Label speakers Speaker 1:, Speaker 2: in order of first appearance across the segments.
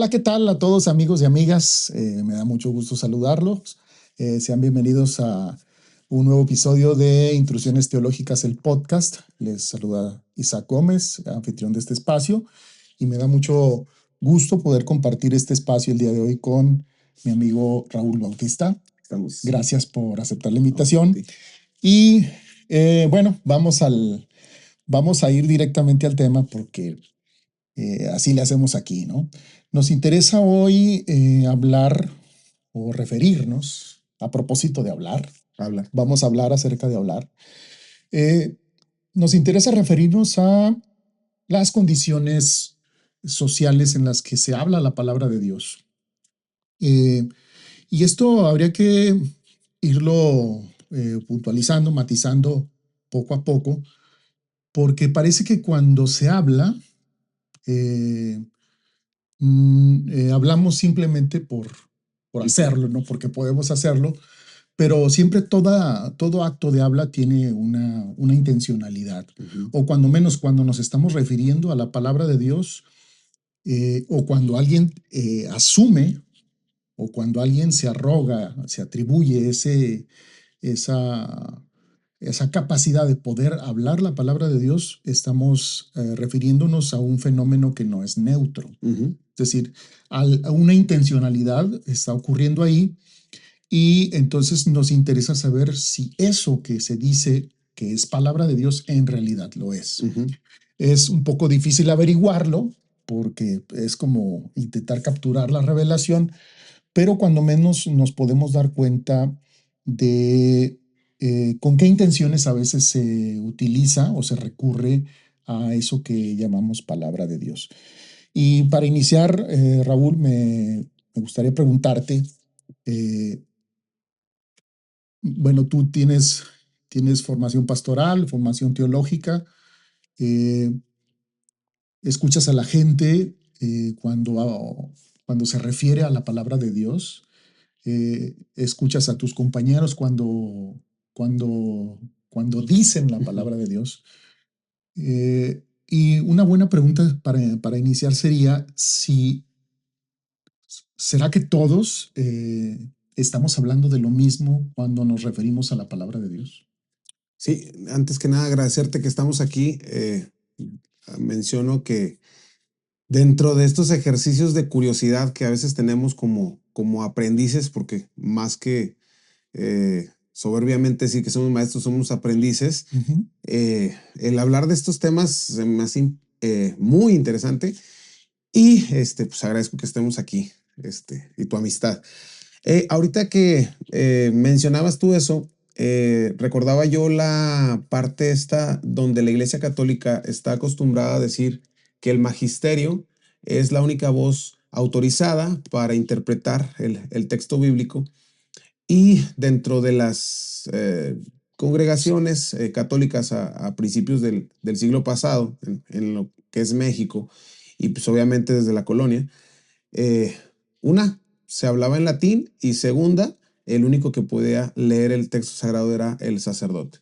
Speaker 1: Hola, ¿qué tal a todos amigos y amigas? Me da mucho gusto saludarlos. Sean bienvenidos a un nuevo episodio de Intrusiones Teológicas, el podcast. Les saluda Isaac Gómez, anfitrión de este espacio, y me da mucho gusto poder compartir este espacio el día de hoy con mi amigo Raúl Bautista. Gracias por aceptar la invitación. Y bueno, vamos a ir directamente al tema porque así le hacemos aquí, ¿no? Nos interesa hoy hablar o referirnos, a propósito de hablar, vamos a hablar acerca de hablar. Nos interesa referirnos a las condiciones sociales en las que se habla la palabra de Dios. Y esto habría que irlo puntualizando, matizando poco a poco, porque parece que cuando se habla, hablamos simplemente por hacerlo, ¿no? Porque podemos hacerlo, pero siempre todo acto de habla tiene una intencionalidad. O cuando menos cuando nos estamos refiriendo a la palabra de Dios, o cuando alguien asume, o cuando alguien se arroga, se atribuye esa capacidad de poder hablar la palabra de Dios, estamos refiriéndonos a un fenómeno que no es neutro. Es decir, a una intencionalidad está ocurriendo ahí, y entonces nos interesa saber si eso que se dice que es palabra de Dios en realidad lo es. Es un poco difícil averiguarlo porque es como intentar capturar la revelación, pero cuando menos nos podemos dar cuenta de con qué intenciones a veces se utiliza o se recurre a eso que llamamos palabra de Dios. Y para iniciar, Raúl, me gustaría preguntarte, bueno, tú tienes formación pastoral, formación teológica, eh, escuchas a la gente cuando se refiere a la palabra de Dios, escuchas a tus compañeros cuando dicen la palabra de Dios. Y una buena pregunta para iniciar sería ¿será que todos estamos hablando de lo mismo cuando nos referimos a la palabra de Dios?
Speaker 2: Sí, antes que nada agradecerte que estamos aquí. Menciono que dentro de estos ejercicios de curiosidad que a veces tenemos como aprendices, porque más que soberbiamente decir que somos maestros, somos aprendices, el hablar de estos temas se me hace muy interesante y pues agradezco que estemos aquí y tu amistad. Ahorita que mencionabas tú eso, recordaba yo la parte esta donde la Iglesia Católica está acostumbrada a decir que el magisterio es la única voz autorizada para interpretar el texto bíblico, y dentro de las congregaciones católicas a principios del siglo pasado, en lo que es México, y pues obviamente desde la colonia, una, se hablaba en latín, y segunda, el único que podía leer el texto sagrado era el sacerdote.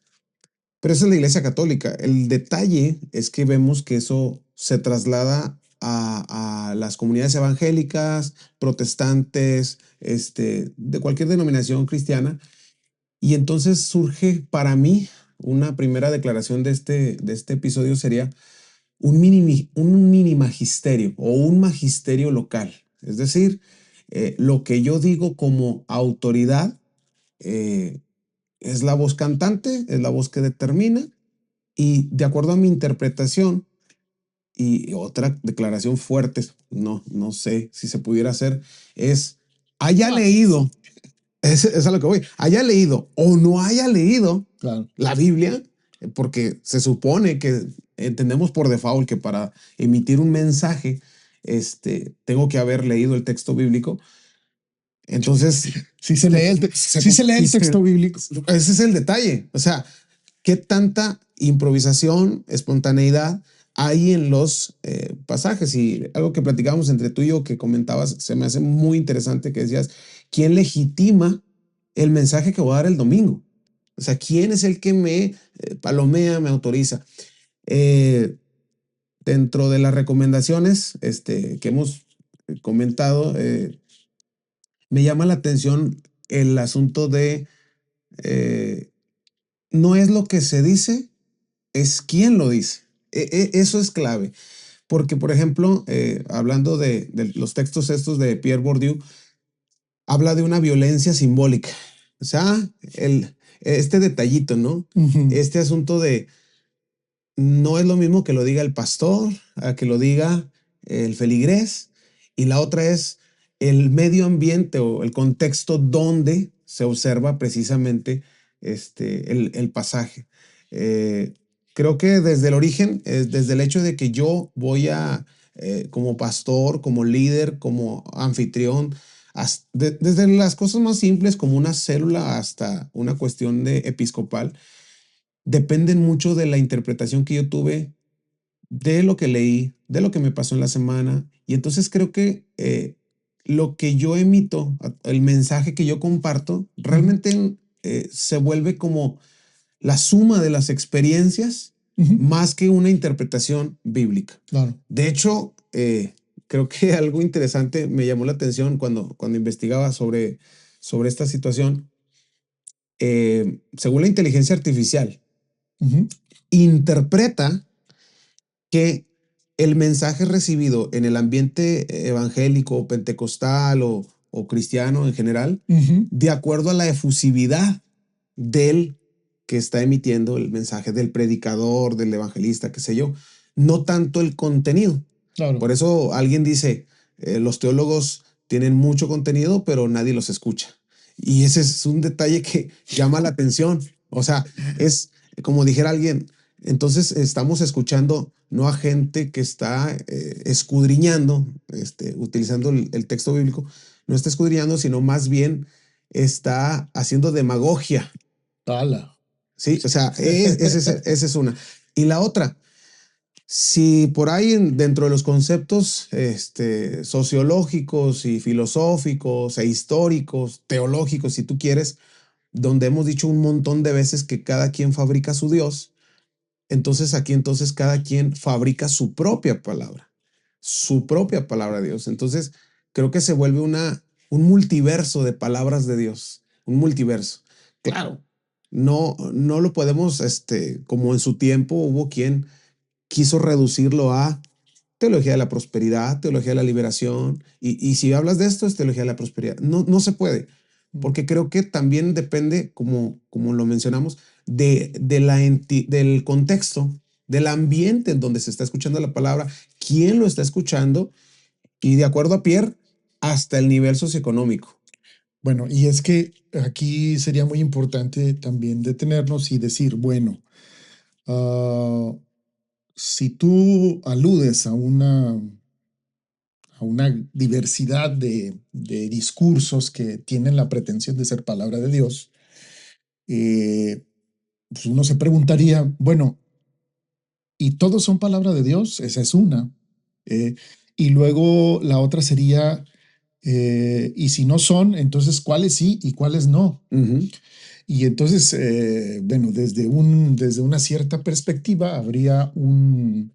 Speaker 2: Pero esa es la Iglesia Católica. El detalle es que vemos que eso se traslada a las comunidades evangélicas, protestantes, de cualquier denominación cristiana. Y entonces surge para mí una primera declaración de este episodio sería un mini magisterio o un magisterio local. Es decir, lo que yo digo como autoridad es la voz cantante, es la voz que determina, y de acuerdo a mi interpretación, y otra declaración fuerte, no sé si se pudiera hacer, es haya leído, es a lo que voy, haya leído o no haya leído la Biblia, porque se supone que entendemos por default que para emitir un mensaje, tengo que haber leído el texto bíblico. Entonces,
Speaker 1: sí se lee el texto bíblico.
Speaker 2: Ese es el detalle. O sea, ¿qué tanta improvisación, espontaneidad hay en los pasajes? Y algo que platicábamos entre tú y yo, que comentabas, se me hace muy interesante, que decías, ¿quién legitima el mensaje que voy a dar el domingo? O sea, ¿quién es el que me palomea, me autoriza? Dentro de las recomendaciones que hemos comentado, me llama la atención el asunto de eh, no es lo que se dice, es quién lo dice. Eso es clave. Porque, por ejemplo, hablando de los textos estos de Pierre Bourdieu, habla de una violencia simbólica. O sea, este detallito, ¿no?
Speaker 1: Ujú.
Speaker 2: Este asunto de no es lo mismo que lo diga el pastor, a que lo diga el feligrés, y la otra es el medio ambiente o el contexto donde se observa precisamente el pasaje. Eh, Creo que desde el origen, desde el hecho de que yo voy como pastor, como líder, como anfitrión, desde las cosas más simples como una célula hasta una cuestión de episcopal, dependen mucho de la interpretación que yo tuve de lo que leí, de lo que me pasó en la semana. Y entonces creo que lo que yo emito, el mensaje que yo comparto,
Speaker 1: Ujú.
Speaker 2: realmente se vuelve como la suma de las experiencias
Speaker 1: Ujú.
Speaker 2: más que una interpretación bíblica.
Speaker 1: Claro.
Speaker 2: De hecho, creo que algo interesante me llamó la atención cuando investigaba sobre esta situación. Según la inteligencia artificial,
Speaker 1: Ujú.
Speaker 2: interpreta que el mensaje recibido en el ambiente evangélico, pentecostal o cristiano en general,
Speaker 1: Ujú.
Speaker 2: de acuerdo a la efusividad del que está emitiendo el mensaje, del predicador, del evangelista, qué sé yo, no tanto el contenido.
Speaker 1: Claro.
Speaker 2: Por eso alguien dice, los teólogos tienen mucho contenido, pero nadie los escucha. Y ese es un detalle que llama la atención. O sea, es como dijera alguien, entonces estamos escuchando no a gente que está escudriñando, utilizando el texto bíblico, no está escudriñando, sino más bien está haciendo demagogia.
Speaker 1: Ala.
Speaker 2: Sí, o sea, esa es una. Y la otra, si por ahí dentro de los conceptos sociológicos y filosóficos e históricos, teológicos, si tú quieres, donde hemos dicho un montón de veces que cada quien fabrica su Dios, entonces cada quien fabrica su propia palabra de Dios. Entonces creo que se vuelve un multiverso de palabras de Dios, un multiverso. Claro, no lo podemos, como en su tiempo hubo quien quiso reducirlo a teología de la prosperidad, teología de la liberación, y si hablas de esto es teología de la prosperidad. No se puede, porque creo que también depende, como lo mencionamos, del contexto, del ambiente en donde se está escuchando la palabra, quién lo está escuchando, y de acuerdo a Pierre, hasta el nivel socioeconómico.
Speaker 1: Bueno, y es que aquí sería muy importante también detenernos y decir, bueno, ah, si tú aludes a una diversidad de discursos que tienen la pretensión de ser palabra de Dios, pues uno se preguntaría, bueno, ¿y todos son palabra de Dios? Esa es una. Eh, y luego la otra sería, y si no son, entonces ¿cuáles sí y cuáles no?
Speaker 2: Ujú.
Speaker 1: Y entonces, bueno, desde una cierta perspectiva habría unos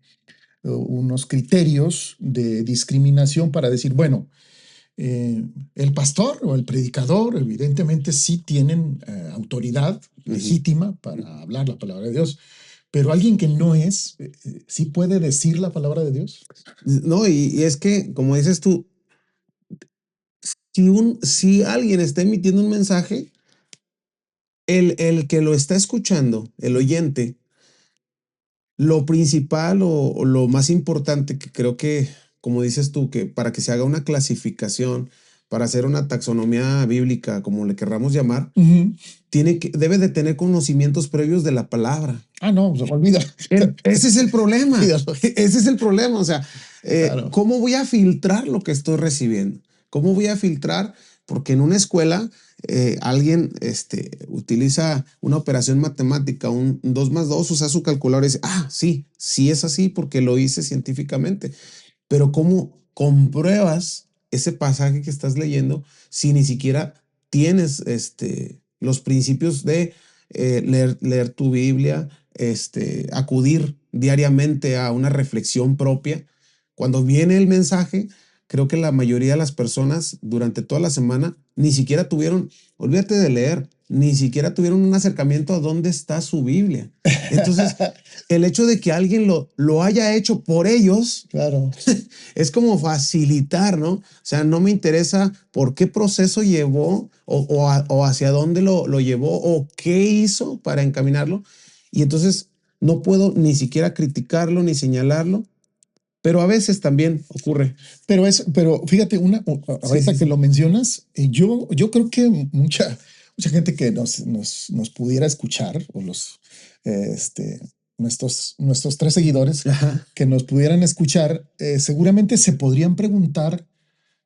Speaker 1: criterios de discriminación para decir, bueno, el pastor o el predicador evidentemente sí tienen autoridad
Speaker 2: Ujú.
Speaker 1: legítima para hablar la palabra de Dios, pero alguien que no es, sí puede decir la palabra de Dios.
Speaker 2: No, y es que, como dices tú, si alguien está emitiendo un mensaje, el que lo está escuchando, el oyente, lo principal o lo más importante que creo que, como dices tú, que para que se haga una clasificación, para hacer una taxonomía bíblica, como le querramos llamar,
Speaker 1: Ujú.
Speaker 2: debe de tener conocimientos previos de la palabra.
Speaker 1: Ah, no, se me olvida.
Speaker 2: Ese es el problema.
Speaker 1: Olvídalo.
Speaker 2: Ese es el problema. O sea,
Speaker 1: Claro.
Speaker 2: ¿cómo voy a filtrar lo que estoy recibiendo? ¿Cómo voy a filtrar? Porque en una escuela alguien utiliza una operación matemática, un 2 más 2, usa su calculadora y dice, sí, sí es así porque lo hice científicamente. Pero ¿cómo compruebas ese pasaje que estás leyendo si ni siquiera tienes los principios de leer tu Biblia, acudir diariamente a una reflexión propia? Cuando viene el mensaje, creo que la mayoría de las personas durante toda la semana ni siquiera tuvieron, olvídate de leer, ni siquiera tuvieron un acercamiento a dónde está su Biblia. Entonces, el hecho de que alguien lo haya hecho por ellos,
Speaker 1: Claro.
Speaker 2: es como facilitar, ¿no? O sea, no me interesa por qué proceso llevó o hacia dónde lo llevó o qué hizo para encaminarlo. Y entonces no puedo ni siquiera criticarlo ni señalarlo, pero a veces también ocurre.
Speaker 1: Pero fíjate, ahorita que lo mencionas, yo creo que mucha gente que nos pudiera escuchar, o nuestros 3 seguidores
Speaker 2: Ajá.
Speaker 1: que nos pudieran escuchar, seguramente se podrían preguntar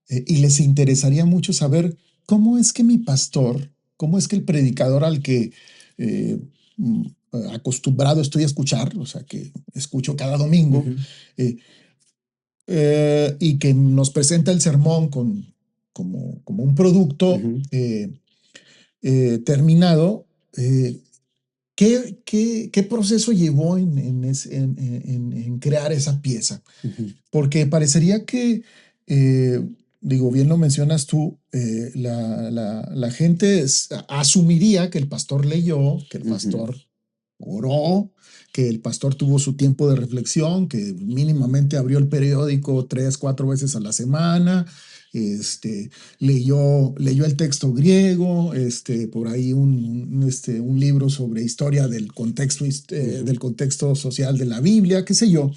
Speaker 1: y les interesaría mucho saber cómo es que mi pastor, cómo es que el predicador al que eh, mm, acostumbrado estoy a escuchar, o sea, que escucho cada domingo,
Speaker 2: Ujú,
Speaker 1: eh, y que nos presenta el sermón como un producto
Speaker 2: ujú,
Speaker 1: terminado. ¿Qué proceso llevó en crear esa pieza?
Speaker 2: ujú,
Speaker 1: Porque parecería que, eh, digo, bien lo mencionas tú, la gente asumiría que el pastor leyó, que el
Speaker 2: ujú,
Speaker 1: pastor oró, que el pastor tuvo su tiempo de reflexión, que mínimamente abrió el periódico 3, 4 veces a la semana, leyó el texto griego, por ahí un libro sobre historia
Speaker 2: ujú,
Speaker 1: del contexto social de la Biblia, qué sé yo,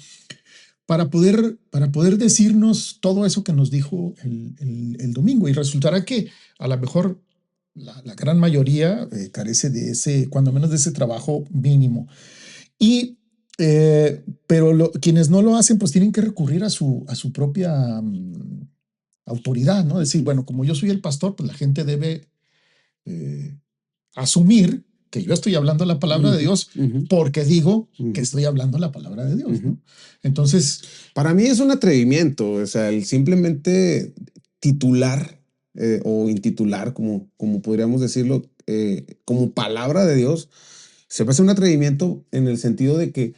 Speaker 1: para poder decirnos todo eso que nos dijo el domingo. Y resultará que a lo mejor la gran mayoría carece de cuando menos de ese trabajo mínimo. Pero quienes no lo hacen, pues tienen que recurrir a su propia autoridad, ¿no? Decir, bueno, como yo soy el pastor, pues la gente debe eh, asumir que yo estoy hablando la palabra de
Speaker 2: ujú,
Speaker 1: Dios
Speaker 2: ujú,
Speaker 1: porque digo que
Speaker 2: ujú,
Speaker 1: estoy hablando la palabra de Dios,
Speaker 2: ujú.
Speaker 1: ¿no? Entonces,
Speaker 2: Para mí es un atrevimiento, o sea, el simplemente titular o intitular, como podríamos decirlo, como palabra de Dios, se me hace un atrevimiento en el sentido de que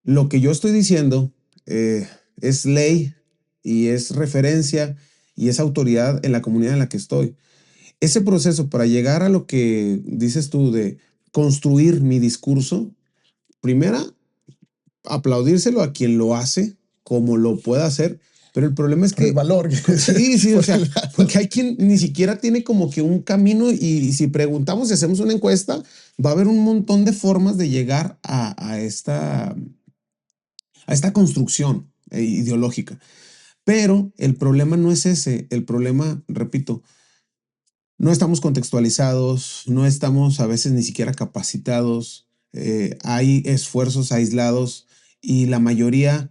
Speaker 2: lo que yo estoy diciendo es ley y es referencia y es autoridad en la comunidad en la que estoy. Ese proceso para llegar a lo que dices tú de construir mi discurso, primera, aplaudírselo a quien lo hace, como lo pueda hacer, pero el problema es
Speaker 1: por el
Speaker 2: que,
Speaker 1: valor,
Speaker 2: sí, sí, o
Speaker 1: por
Speaker 2: sea,
Speaker 1: el
Speaker 2: porque hay quien ni siquiera tiene como que un camino y si preguntamos, si hacemos una encuesta, va a haber un montón de formas de llegar a esta construcción ideológica. Pero el problema no es ese, el problema, repito, no estamos contextualizados, no estamos a veces ni siquiera capacitados, hay esfuerzos aislados y la mayoría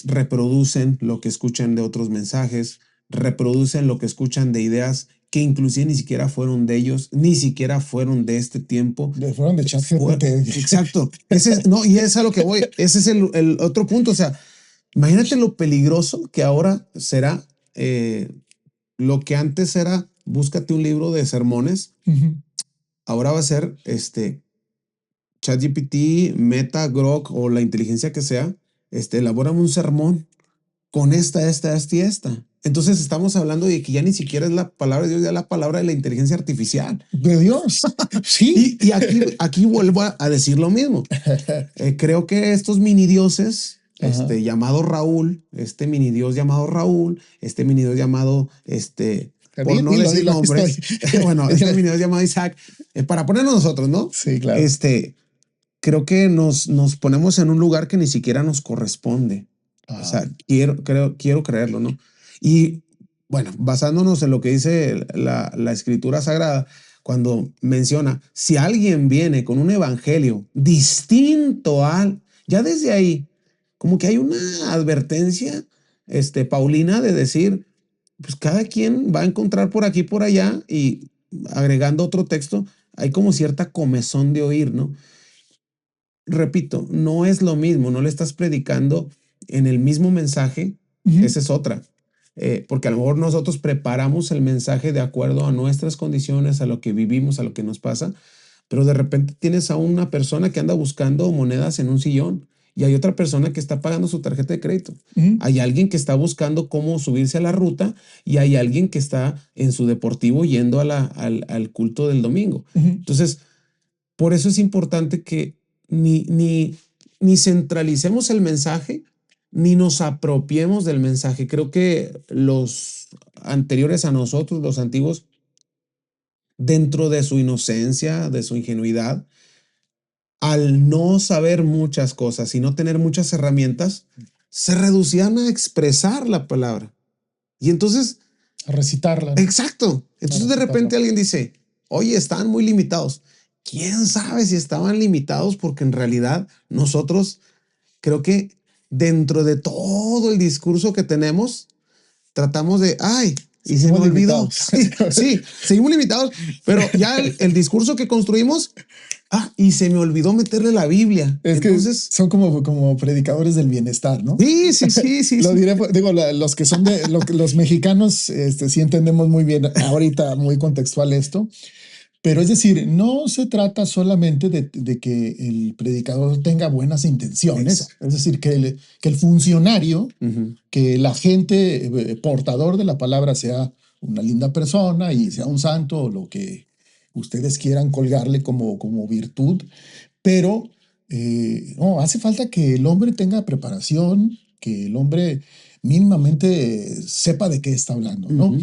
Speaker 2: reproducen lo que escuchan de otros mensajes, reproducen lo que escuchan de ideas que inclusive ni siquiera fueron de ellos, ni siquiera fueron de este tiempo.
Speaker 1: fueron de chat GPT.
Speaker 2: Exacto, ese es, no, y es a lo que voy, ese es el otro punto, o sea, imagínate lo peligroso que ahora será lo que antes era búscate un libro de sermones, ahora va a ser ChatGPT, Meta, Grok o la inteligencia que sea, elabórame un sermón con esta y esta. Entonces estamos hablando de que ya ni siquiera es la palabra de Dios, ya es la palabra de la inteligencia artificial.
Speaker 1: De Dios, sí.
Speaker 2: Y aquí vuelvo a decir lo mismo. Creo que estos mini dioses,
Speaker 1: Ajá.
Speaker 2: llamado Raúl, este mini dios llamado Raúl, este mini dios llamado, por no
Speaker 1: Dilo,
Speaker 2: decir
Speaker 1: dilo, aquí estoy.
Speaker 2: nombres, bueno, este mini dios llamado Isaac, para ponernos nosotros, ¿no?
Speaker 1: Sí, claro.
Speaker 2: Creo que nos ponemos en un lugar que ni siquiera nos corresponde. O
Speaker 1: Ah,
Speaker 2: sea, quiero creerlo, ¿no? Y bueno, basándonos en lo que dice la escritura sagrada, cuando menciona, si alguien viene con un evangelio distinto al, ya desde ahí, como que hay una advertencia, Paulina, de decir, pues cada quien va a encontrar por aquí, por allá, y agregando otro texto, hay como cierta comezón de oír, ¿no? Repito, no es lo mismo, no le estás predicando en el mismo mensaje,
Speaker 1: ujú.
Speaker 2: esa es otra. Porque a lo mejor nosotros preparamos el mensaje de acuerdo a nuestras condiciones, a lo que vivimos, a lo que nos pasa, pero de repente tienes a una persona que anda buscando monedas en un sillón y hay otra persona que está pagando su tarjeta de crédito. Hay alguien que está buscando cómo subirse a la ruta y hay alguien que está en su deportivo yendo al culto del domingo. Entonces, por eso es importante que ni centralicemos el mensaje, ni nos apropiemos del mensaje. Creo que los anteriores a nosotros, los antiguos, dentro de su inocencia, de su ingenuidad, al no saber muchas cosas y no tener muchas herramientas, se reducían a expresar la palabra. Y entonces,
Speaker 1: a recitarla.
Speaker 2: exacto. Entonces de repente alguien dice, oye, estaban muy limitados. ¿Quién sabe si estaban limitados? Porque en realidad nosotros creo que dentro de todo el discurso que tenemos, tratamos de, ay, y se me olvidó. Sí, sí, seguimos limitados, pero ya el discurso que construimos, y se me olvidó meterle la Biblia.
Speaker 1: Es
Speaker 2: Entonces,
Speaker 1: que son como predicadores del bienestar, ¿no?
Speaker 2: Sí, sí, sí, sí.
Speaker 1: Lo diré, digo, los que son los mexicanos, sí entendemos muy bien, ahorita muy contextual esto, pero es decir, no se trata solamente de que el predicador tenga buenas intenciones. Exacto. Es decir, que el funcionario, que la gente portador de la palabra sea una linda persona y sea un santo o lo que ustedes quieran colgarle como virtud, pero no, hace falta que el hombre tenga preparación, que el hombre mínimamente sepa de qué está hablando, ¿no?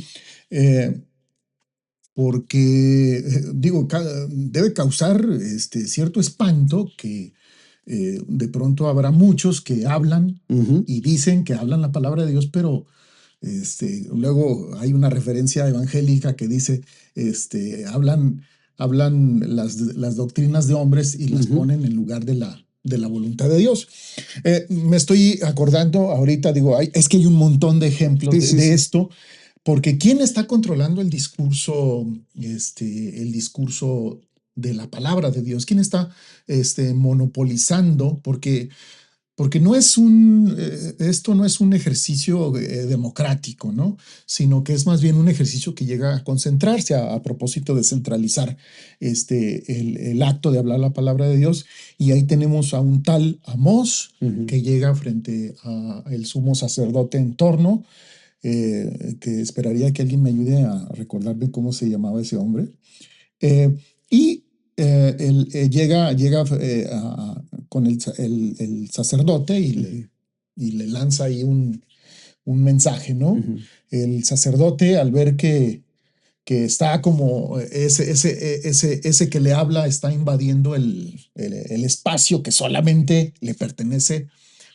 Speaker 1: Porque, digo, debe causar cierto espanto que de pronto habrá muchos que hablan y dicen que hablan la palabra de Dios, pero luego hay una referencia evangélica que dice, hablan las doctrinas de hombres y las ponen en lugar de la voluntad de Dios. Me estoy acordando ahorita, digo, es que hay un montón de ejemplos de esto. Porque ¿quién está controlando el discurso de la palabra de Dios? ¿Quién está monopolizando? Porque no es esto no es un ejercicio democrático, ¿no? Sino que es más bien un ejercicio que llega a concentrarse a propósito de centralizar el acto de hablar la palabra de Dios. Y ahí tenemos a un tal Amós que llega frente al sumo sacerdote en torno. Que esperaría que alguien me ayude a recordarme cómo se llamaba ese hombre. Y él llega con el sacerdote y le lanza ahí un mensaje, ¿no? El sacerdote, al ver que está como ese que le habla, está invadiendo el espacio que solamente le pertenece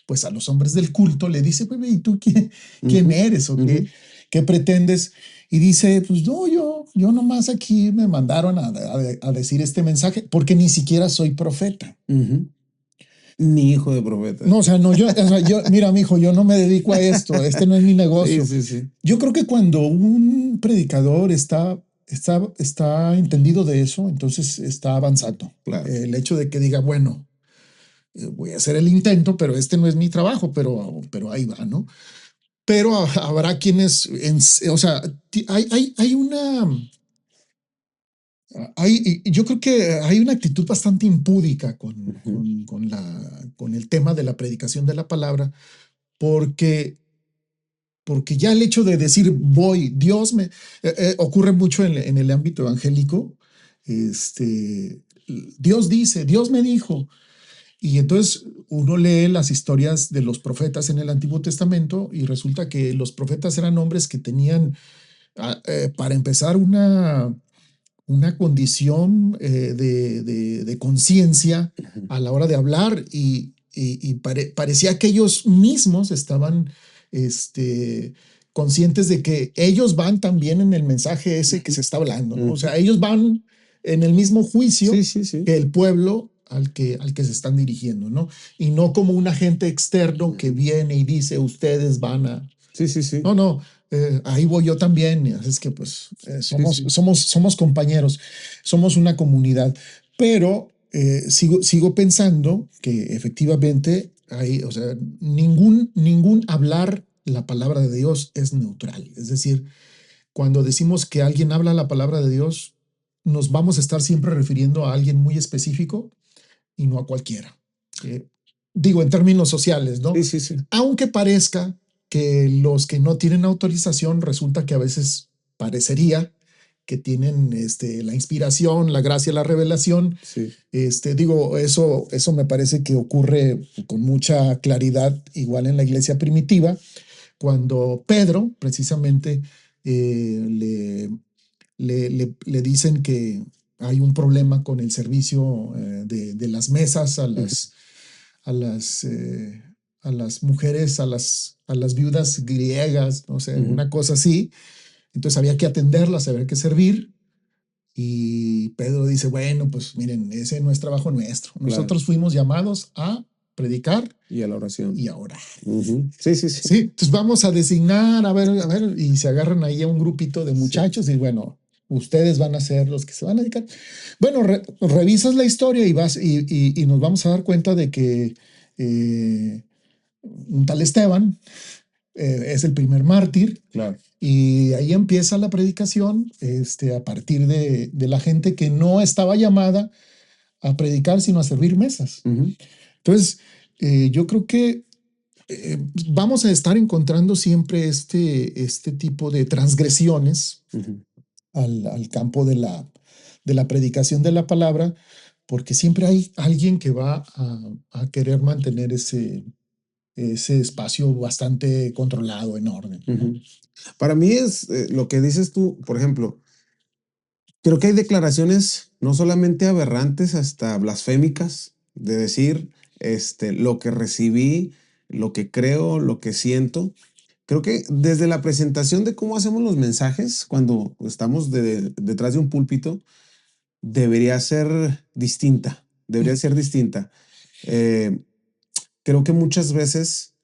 Speaker 1: pues a los hombres del culto, le dice, pues, ¿y tú quién eres o qué pretendes? Y dice, pues no, yo nomás aquí me mandaron a decir este mensaje porque ni siquiera soy profeta.
Speaker 2: Ni hijo de profeta.
Speaker 1: No, o sea, no, yo, mira, mijo, yo no me dedico a esto, no es mi negocio.
Speaker 2: Sí.
Speaker 1: Yo creo que cuando un predicador está entendido de eso, entonces está avanzando.
Speaker 2: Claro.
Speaker 1: El hecho de que diga, bueno, voy a hacer el intento, pero no es mi trabajo, pero ahí va, ¿no? Pero habrá quienes, o sea, hay una, yo creo que hay una actitud bastante impúdica con el tema de la predicación de la palabra, porque ya el hecho de decir voy, Dios me, ocurre mucho en el ámbito evangélico, Dios dice, Dios me dijo. Y entonces uno lee las historias de los profetas en el Antiguo Testamento y resulta que los profetas eran hombres que tenían, para empezar, una condición de conciencia a la hora de hablar y parecía que ellos mismos estaban conscientes de que ellos van también en el mensaje ese que se está hablando, ¿no? O sea, ellos van en el mismo juicio que el pueblo al que se están dirigiendo, ¿no? Y no como un agente externo que viene y dice, ustedes van a...
Speaker 2: Sí.
Speaker 1: No, ahí voy yo también. Es que pues somos compañeros, somos una comunidad, pero sigo pensando que efectivamente hay, o sea, ningún hablar la palabra de Dios es neutral. Es decir, cuando decimos que alguien habla la palabra de Dios, nos vamos a estar siempre refiriendo a alguien muy específico y no a cualquiera. digo, en términos sociales, ¿no?
Speaker 2: Sí, sí, sí.
Speaker 1: Aunque parezca que los que no tienen autorización, resulta que a veces parecería que tienen la inspiración, la gracia, la revelación.
Speaker 2: Sí.
Speaker 1: Digo, eso me parece que ocurre con mucha claridad, igual en la iglesia primitiva, cuando Pedro, precisamente, le dicen que hay un problema con el servicio de las mesas
Speaker 2: Ujú,
Speaker 1: a las, eh, a las mujeres, a las viudas griegas, no sé,
Speaker 2: ujú,
Speaker 1: una cosa así. Entonces había que atenderlas, había que servir. Y Pedro dice, bueno, pues miren, ese no es trabajo nuestro.
Speaker 2: claro.
Speaker 1: Nosotros fuimos llamados a predicar
Speaker 2: Y a la oración.
Speaker 1: y a orar.
Speaker 2: Ujú. Sí, sí, sí.
Speaker 1: Sí, entonces vamos a designar, a ver, y se agarran ahí a un grupito de
Speaker 2: Sí.
Speaker 1: muchachos y bueno, ustedes van a ser los que se van a dedicar. Bueno, revisas la historia y vas y nos vamos a dar cuenta de que un tal Esteban es el primer mártir
Speaker 2: Claro.
Speaker 1: y ahí empieza la predicación a partir de la gente que no estaba llamada a predicar, sino a servir mesas.
Speaker 2: Ujú,
Speaker 1: Entonces, yo creo que vamos a estar encontrando siempre este tipo de transgresiones
Speaker 2: ujú.
Speaker 1: al campo de la predicación de la palabra, porque siempre hay alguien que va a querer mantener ese espacio bastante controlado, en orden, ¿no?
Speaker 2: Ujú. Para mí es lo que dices tú, por ejemplo, creo que hay declaraciones no solamente aberrantes, hasta blasfémicas, de decir lo que recibí, lo que creo, lo que siento. Creo que desde la presentación de cómo hacemos los mensajes cuando estamos detrás de un púlpito, debería ser distinta, debería ser distinta. Eh, Creo que muchas veces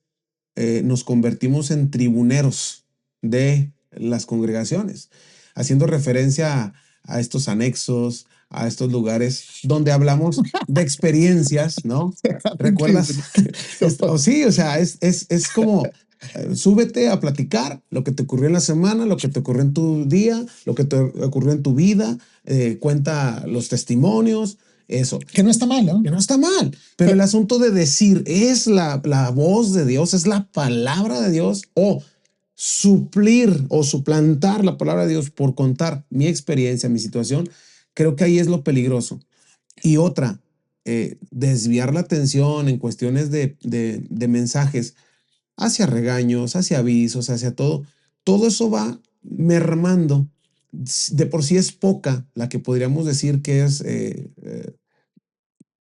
Speaker 2: nos convertimos en tribuneros de las congregaciones, haciendo referencia a estos anexos, a estos lugares donde hablamos de experiencias, ¿no?
Speaker 1: Un
Speaker 2: ¿Recuerdas?
Speaker 1: tribunal.
Speaker 2: O sí, o sea, es como súbete a platicar lo que te ocurrió en la semana, lo que te ocurrió en tu día, lo que te ocurrió en tu vida, cuenta los testimonios, eso.
Speaker 1: Que no está mal, ¿no?
Speaker 2: Que no está mal, pero el asunto de decir es la voz de Dios, es la palabra de Dios, o suplir o suplantar la palabra de Dios por contar mi experiencia, mi situación, creo que ahí es lo peligroso. Y otra, desviar la atención en cuestiones de mensajes hacia regaños, hacia avisos, hacia todo, todo eso va mermando. De por sí es poca la que podríamos decir que es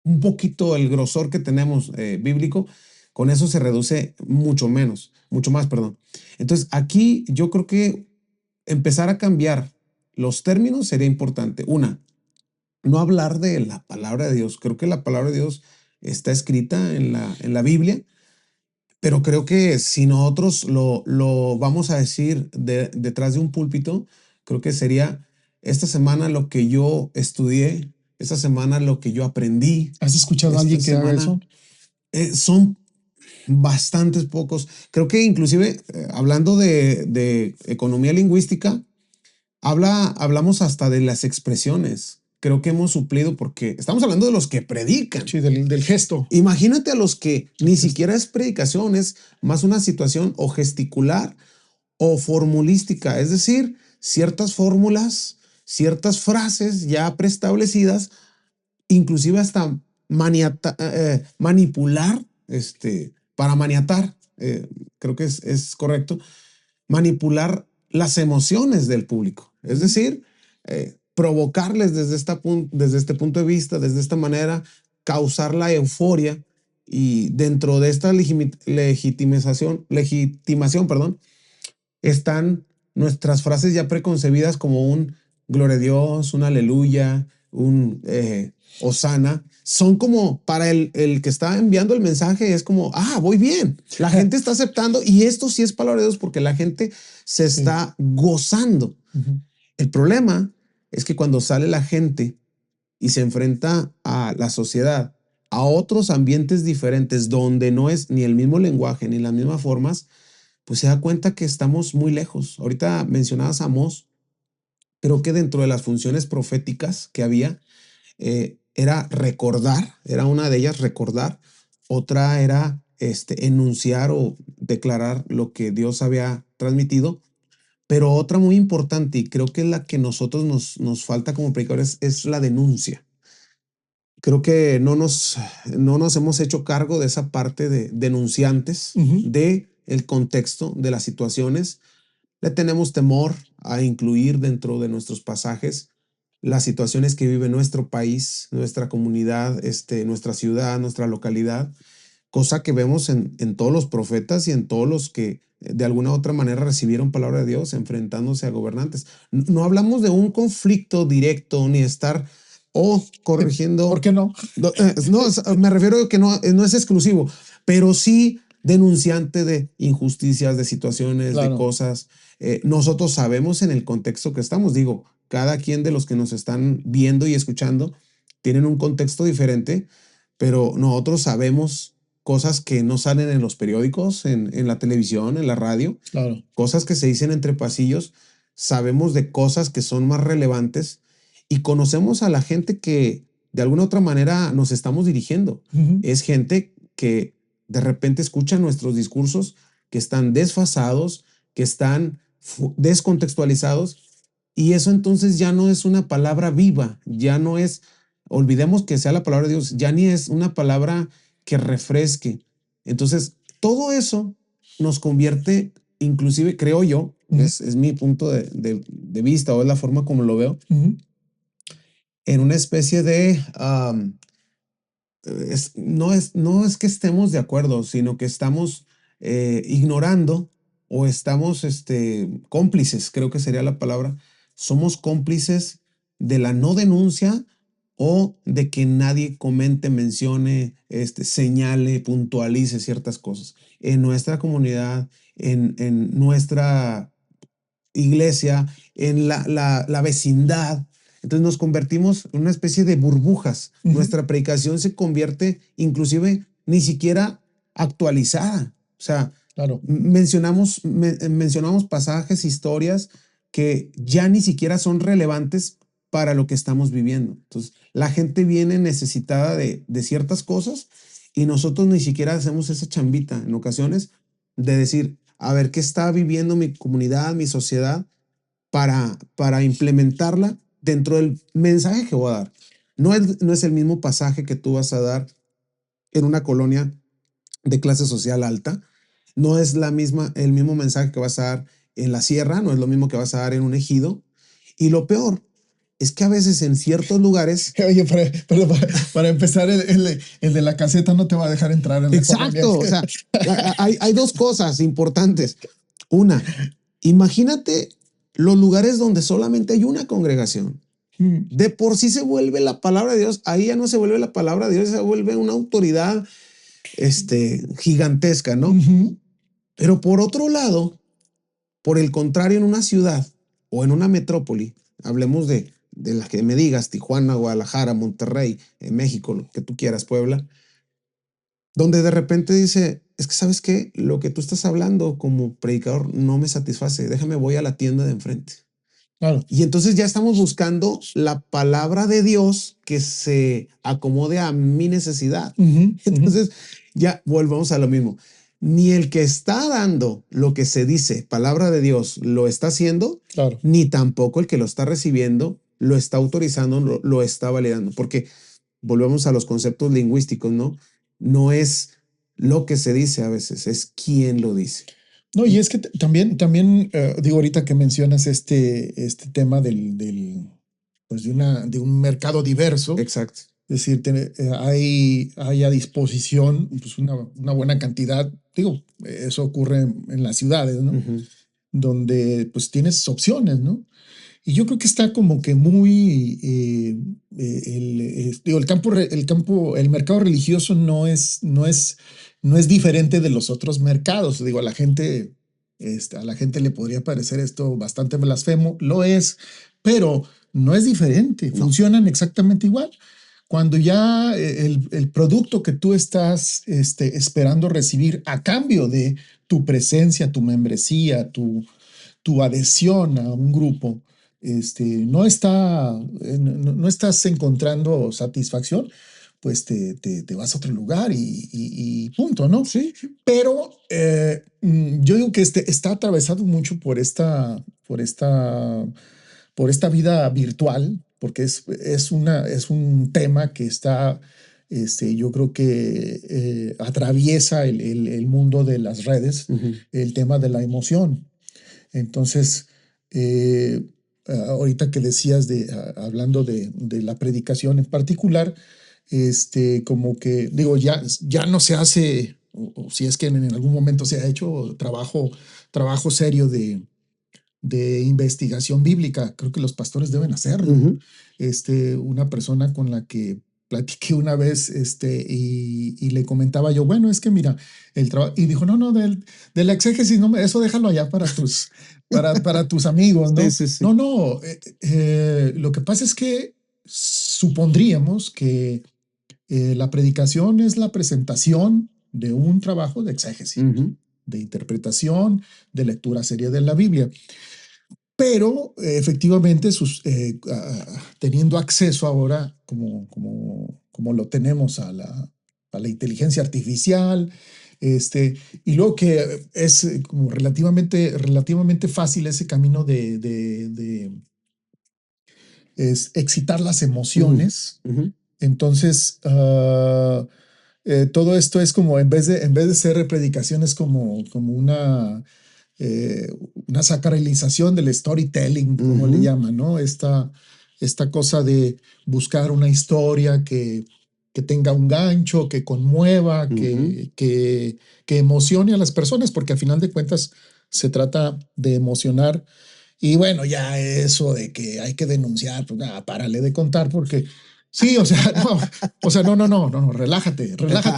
Speaker 2: un poquito el grosor que tenemos bíblico, con eso se reduce mucho menos, mucho más, perdón. Entonces, aquí yo creo que empezar a cambiar los términos sería importante. Una, no hablar de la palabra de Dios. Creo que la palabra de Dios está escrita en la Biblia, pero creo que si nosotros lo vamos a decir detrás de un púlpito, creo que sería esta semana lo que yo estudié, esta semana lo que yo aprendí,
Speaker 1: ¿Has escuchado a
Speaker 2: esta
Speaker 1: alguien que haga
Speaker 2: semana
Speaker 1: eso?
Speaker 2: son bastantes pocos. Creo que inclusive hablando de economía lingüística, hablamos hasta de las expresiones. Creo que hemos suplido porque estamos hablando de los que predican.
Speaker 1: Sí, del gesto.
Speaker 2: Imagínate a los que
Speaker 1: El
Speaker 2: ni
Speaker 1: gesto.
Speaker 2: siquiera es predicación, es más una situación o gesticular o formulística, es decir, ciertas fórmulas, ciertas frases ya preestablecidas, inclusive hasta manipular, para maniatar, creo que es correcto, manipular las emociones del público. Es
Speaker 1: Ujú.
Speaker 2: decir, provocarles desde este punto de vista, desde esta manera, causar la euforia y dentro de esta legitimación, perdón, están nuestras frases ya preconcebidas como un gloria a Dios, un aleluya, un hosana. Son como para el que está enviando el mensaje, es como, voy bien. La gente está aceptando y esto sí es palabra de Dios porque la gente se
Speaker 1: Sí.
Speaker 2: está gozando.
Speaker 1: Ujú.
Speaker 2: El problema es que cuando sale la gente y se enfrenta a la sociedad, a otros ambientes diferentes donde no es ni el mismo lenguaje ni las mismas formas, pues se da cuenta que estamos muy lejos. Ahorita mencionabas a Amós, creo que dentro de las funciones proféticas que había, era recordar, era una de ellas recordar, otra era enunciar o declarar lo que Dios había transmitido, pero otra muy importante, y creo que es la que nosotros nos falta como predicadores, es la denuncia. Creo que no nos hemos hecho cargo de esa parte de denunciantes de el contexto de las situaciones. Le tenemos temor a incluir dentro de nuestros pasajes las situaciones que vive nuestro país, nuestra comunidad, nuestra ciudad, nuestra localidad, cosa que vemos en todos los profetas y en todos los que de alguna u otra manera recibieron palabra de Dios enfrentándose a gobernantes. No hablamos de un conflicto directo ni estar corrigiendo.
Speaker 1: ¿Por qué no?
Speaker 2: No, me refiero a que no es exclusivo, pero sí denunciante de injusticias, de situaciones, de
Speaker 1: Claro.
Speaker 2: cosas. Nosotros sabemos en el contexto que estamos, digo, cada quien de los que nos están viendo y escuchando tienen un contexto diferente, pero nosotros sabemos cosas que no salen en los periódicos, en la televisión, en la radio,
Speaker 1: Claro.
Speaker 2: cosas que se dicen entre pasillos, sabemos de cosas que son más relevantes y conocemos a la gente que de alguna otra manera nos estamos dirigiendo. Es gente que de repente escucha nuestros discursos, que están desfasados, que están descontextualizados, y eso entonces ya no es una palabra viva, ya no es, olvidemos que sea la palabra de Dios, ya ni es una palabra que refresque. Entonces, todo eso nos convierte, inclusive creo yo, es mi punto de vista o es la forma como lo veo, en una especie de no es que estemos de acuerdo, sino que estamos ignorando o estamos cómplices, creo que sería la palabra. Somos cómplices de la no denuncia o de que nadie comente, mencione, señale, puntualice ciertas cosas. En nuestra comunidad, en nuestra iglesia, en la vecindad. Entonces nos convertimos en una especie de burbujas. Nuestra predicación se convierte inclusive ni siquiera actualizada. O sea,
Speaker 1: Claro.
Speaker 2: mencionamos pasajes, historias que ya ni siquiera son relevantes para lo que estamos viviendo. Entonces, la gente viene necesitada de ciertas cosas y nosotros ni siquiera hacemos esa chambita en ocasiones de decir, a ver, ¿qué está viviendo mi comunidad, mi sociedad para implementarla dentro del mensaje que voy a dar? No es el mismo pasaje que tú vas a dar en una colonia de clase social alta, no es el mismo mensaje que vas a dar en la sierra, no es lo mismo que vas a dar en un ejido. Y lo peor es que a veces en ciertos lugares.
Speaker 1: Oye, para empezar, el de la caseta no te va a dejar entrar en la
Speaker 2: Exacto,
Speaker 1: colonia.
Speaker 2: o sea, hay dos cosas importantes. Una, imagínate los lugares donde solamente hay una congregación. De por sí se vuelve la palabra de Dios, ahí ya no se vuelve la palabra de Dios, se vuelve una autoridad gigantesca, ¿no? Pero por otro lado, por el contrario, en una ciudad o en una metrópoli, hablemos de las que me digas, Tijuana, Guadalajara, Monterrey, México, lo que tú quieras, Puebla, donde de repente dice, es que sabes qué, lo que tú estás hablando como predicador no me satisface, déjame voy a la tienda de enfrente.
Speaker 1: Claro.
Speaker 2: Y entonces ya estamos buscando la palabra de Dios que se acomode a mi necesidad. Entonces ya volvemos a lo mismo. Ni el que está dando lo que se dice, palabra de Dios, lo está haciendo,
Speaker 1: Claro.
Speaker 2: ni tampoco el que lo está recibiendo lo está autorizando, lo está validando. Porque volvemos a los conceptos lingüísticos, ¿no? No es lo que se dice a veces, es quién lo dice.
Speaker 1: No, y es que también digo, ahorita que mencionas este tema pues de un mercado diverso.
Speaker 2: Exacto.
Speaker 1: Es decir, hay a disposición pues una buena cantidad, digo, eso ocurre en las ciudades, ¿no? Donde pues tienes opciones, ¿no? Y yo creo que está como que muy, digo, el mercado religioso no es diferente de los otros mercados. Digo, a la gente le podría parecer esto bastante blasfemo, lo es, pero no es diferente, funcionan exactamente igual. Cuando ya el producto que tú estás esperando recibir a cambio de tu presencia, tu membresía, tu adhesión a un grupo, no estás encontrando satisfacción, pues te vas a otro lugar y punto, ¿no?
Speaker 2: Sí.
Speaker 1: Pero yo digo que está atravesado mucho por esta vida virtual, porque es un tema que está, yo creo que atraviesa el mundo de las redes, el tema de la emoción. Entonces, ahorita que decías hablando de la predicación en particular, como que digo, ya no se hace, o si es que en algún momento se ha hecho trabajo serio de investigación bíblica. Creo que los pastores deben hacerlo. Una persona con la que platiqué una vez, y le comentaba yo, bueno, es que mira, el trabajo, y dijo, no, de la exégesis, no, eso déjalo allá para tus amigos, ¿no?
Speaker 2: Sí, sí, sí.
Speaker 1: No, lo que pasa es que supondríamos que la predicación es la presentación de un trabajo de exégesis, de interpretación, de lectura seria de la Biblia. Pero efectivamente, teniendo acceso ahora, como lo tenemos a la inteligencia artificial, y luego que es como relativamente fácil ese camino de excitar las emociones. Entonces, todo esto es como, en vez de ser predicación, es como una sacralización del storytelling, como le llaman, ¿no? Esta cosa de buscar una historia que tenga un gancho, que conmueva, que emocione a las personas, porque a final de cuentas se trata de emocionar. Y bueno, ya eso de que hay que denunciar, pues nada, párale de contar, porque sí, o sea, no, relájate,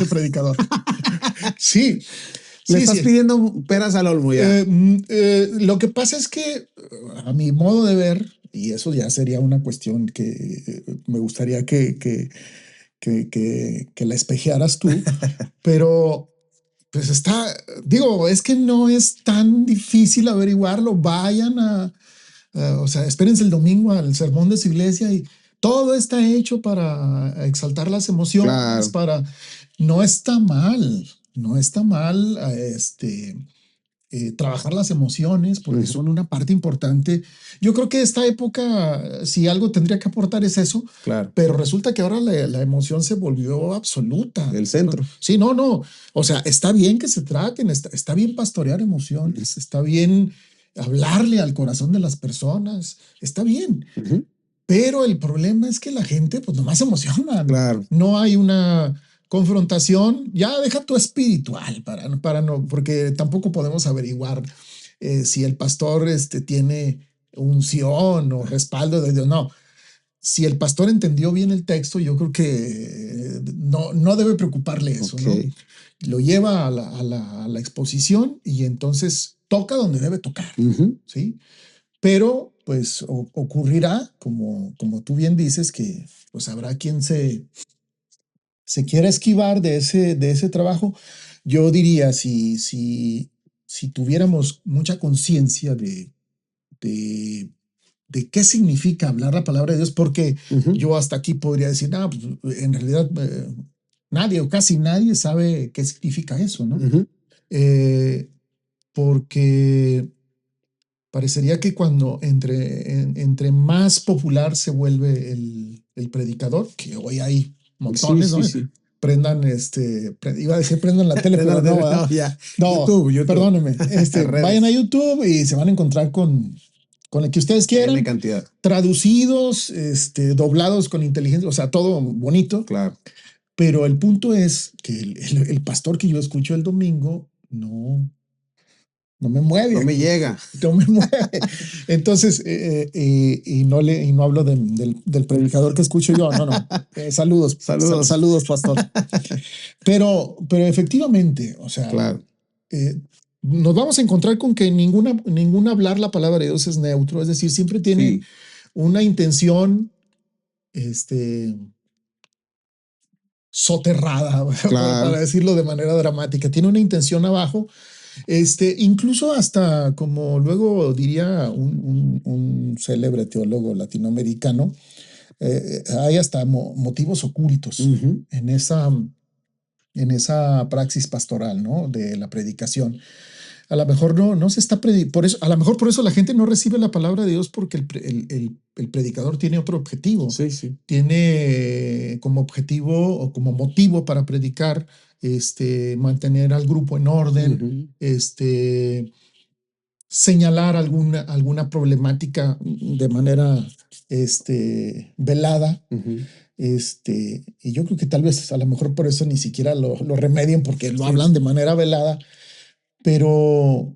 Speaker 1: predicador. Sí.
Speaker 2: Le estás pidiendo peras al olmo ya.
Speaker 1: Lo que pasa es que, a mi modo de ver, y eso ya sería una cuestión que me gustaría que la espejearas tú, pero pues digo, es que no es tan difícil averiguarlo. Vayan o sea, espérense el domingo al sermón de su iglesia y todo está hecho para exaltar las emociones,
Speaker 2: Claro.
Speaker 1: no está mal, no está mal, trabajar las emociones porque son una parte importante. Yo creo que esta época, si algo tendría que aportar es eso,
Speaker 2: Claro.
Speaker 1: pero resulta que ahora la emoción se volvió absoluta.
Speaker 2: El centro.
Speaker 1: Sí, no. O sea, está bien que se traten, está bien pastorear emociones, está bien hablarle al corazón de las personas, está bien. Pero el problema es que la gente, pues nomás se emociona.
Speaker 2: Claro.
Speaker 1: No hay una confrontación, ya deja tu espiritual para no, porque tampoco podemos averiguar si el pastor tiene unción o respaldo de Dios. No, si el pastor entendió bien el texto, yo creo que no debe preocuparle eso, ¿no? Lo lleva a la exposición y entonces toca donde debe tocar, ¿sí? Pero pues ocurrirá, como tú bien dices, que pues habrá quien se quiera esquivar de ese trabajo. Yo diría, si tuviéramos mucha conciencia de qué significa hablar la palabra de Dios, porque yo hasta aquí podría decir, pues, en realidad nadie o casi nadie sabe qué significa eso, ¿no? Porque parecería que cuando entre más popular se vuelve el predicador, que hoy hay montones, ¿no?
Speaker 2: Sí.
Speaker 1: Prendan, iba a decir prendan la tele, pero no, ¿verdad? No,
Speaker 2: YouTube.
Speaker 1: perdónenme. Vayan a YouTube y se van a encontrar con el que ustedes quieran.
Speaker 2: Tiene cantidad.
Speaker 1: Traducidos, doblados con inteligencia, o sea, todo bonito.
Speaker 2: Claro.
Speaker 1: Pero el punto es que el pastor que yo escucho el domingo no me mueve.
Speaker 2: No me llega.
Speaker 1: No me mueve. Entonces, y no hablo del predicador que escucho yo, no. Saludos. Saludos, pastor. Pero efectivamente, o sea,
Speaker 2: claro.
Speaker 1: Nos vamos a encontrar con que ninguna hablar la palabra de Dios es neutro, es decir, siempre tiene una intención, soterrada, para decirlo de manera dramática, tiene una intención abajo. Incluso hasta, como luego diría un célebre teólogo latinoamericano, hay hasta motivos ocultos en esa praxis pastoral, ¿no? De la predicación. A lo mejor no se está por eso, a lo mejor por eso la gente no recibe la palabra de Dios porque el predicador tiene otro objetivo.
Speaker 2: Sí, sí.
Speaker 1: Tiene como objetivo o como motivo para predicar, mantener al grupo en orden, señalar alguna problemática de manera velada. Y yo creo que tal vez a lo mejor por eso ni siquiera lo remedian porque lo hablan de manera velada, pero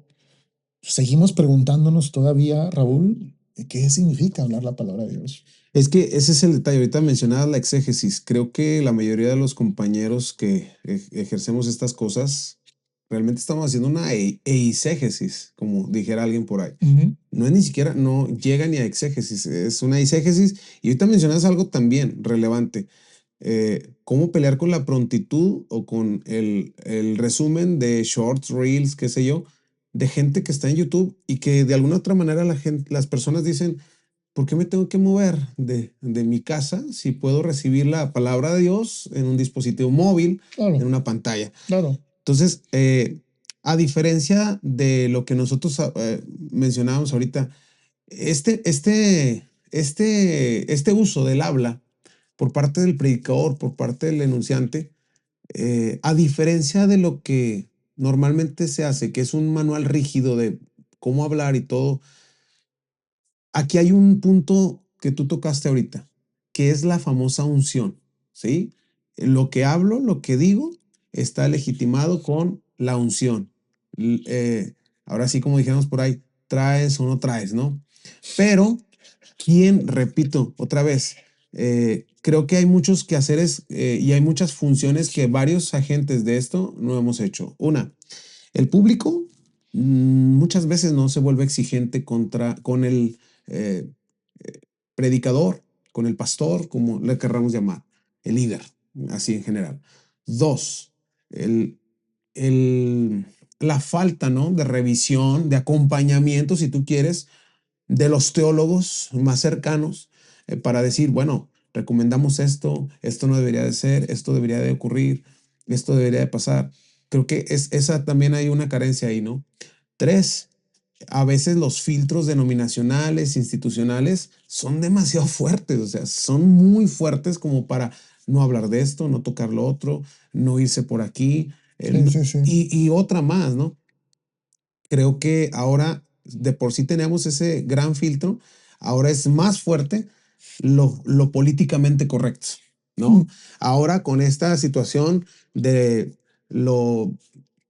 Speaker 1: seguimos preguntándonos todavía, Raúl, ¿qué significa hablar la palabra de Dios?
Speaker 2: Es que ese es el detalle. Ahorita mencionabas la exégesis. Creo que la mayoría de los compañeros que ejercemos estas cosas realmente estamos haciendo una eisegesis, como dijera alguien por ahí. No es ni siquiera, no llega ni a exégesis, es una eisegesis. Y ahorita mencionas algo también relevante. Cómo pelear con la prontitud o con el resumen de shorts, reels, qué sé yo, de gente que está en YouTube y que de alguna otra manera las personas dicen, ¿por qué me tengo que mover de mi casa si puedo recibir la palabra de Dios en un dispositivo móvil,
Speaker 1: Claro,
Speaker 2: en una pantalla?
Speaker 1: claro.
Speaker 2: Entonces, a diferencia de lo que nosotros mencionábamos ahorita, este uso del habla por parte del predicador, por parte del enunciante, a diferencia de lo que normalmente se hace, que es un manual rígido de cómo hablar y todo, aquí hay un punto que tú tocaste ahorita, que es la famosa unción, ¿sí? Lo que hablo, lo que digo, está legitimado con la unción. Ahora sí, como dijéramos por ahí, traes o no traes, ¿no? Pero, ¿quién, repito otra vez, creo que hay muchos quehaceres y hay muchas funciones que varios agentes de esto no hemos hecho? Una, el público muchas veces no se vuelve exigente con el eh, predicador, con el pastor, como le querramos llamar, el líder, así en general. Dos, el, la falta, ¿no? De revisión, de acompañamiento, si tú quieres, de los teólogos más cercanos para decir, bueno, recomendamos esto, esto no debería de ser, esto debería de ocurrir, esto debería de pasar. Creo que esa también hay una carencia ahí, ¿no? Tres, a veces los filtros denominacionales, institucionales, son demasiado fuertes, o sea, son muy fuertes como para no hablar de esto, no tocar lo otro, no irse por aquí. Y otra más, ¿no? Creo que ahora de por sí tenemos ese gran filtro, ahora es más fuerte lo políticamente correcto, ¿no? Ahora con esta situación de lo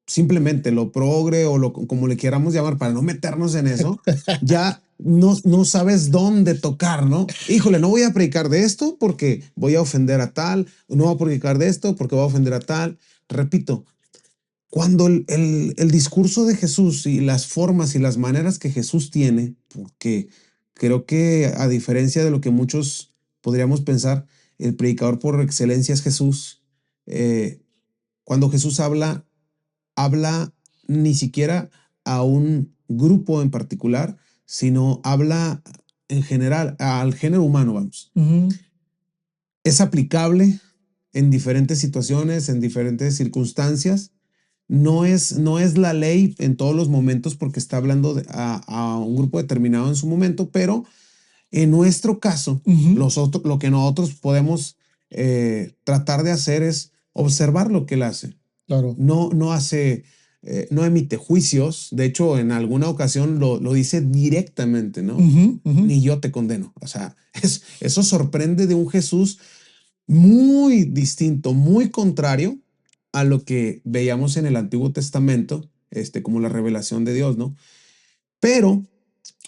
Speaker 2: simplemente lo progre o como le queramos llamar para no meternos en eso, ya no sabes dónde tocar, ¿no? Híjole, no voy a predicar de esto porque voy a ofender a tal, no voy a predicar de esto porque voy a ofender a tal. Repito, cuando el discurso de Jesús y las formas y las maneras que Jesús tiene, porque creo que a diferencia de lo que muchos podríamos pensar, el predicador por excelencia es Jesús. Cuando Jesús habla ni siquiera a un grupo en particular, sino habla en general al género humano, vamos. Es aplicable en diferentes situaciones, en diferentes circunstancias. No es la ley en todos los momentos porque está hablando a un grupo determinado en su momento, pero en nuestro caso, lo que nosotros podemos tratar de hacer es observar lo que él hace.
Speaker 1: Claro.
Speaker 2: No hace, no emite juicios. De hecho, en alguna ocasión lo dice directamente, ¿no? Ni yo te condeno. O sea, eso sorprende de un Jesús muy distinto, muy contrario a lo que veíamos en el Antiguo Testamento, como la revelación de Dios, ¿no? Pero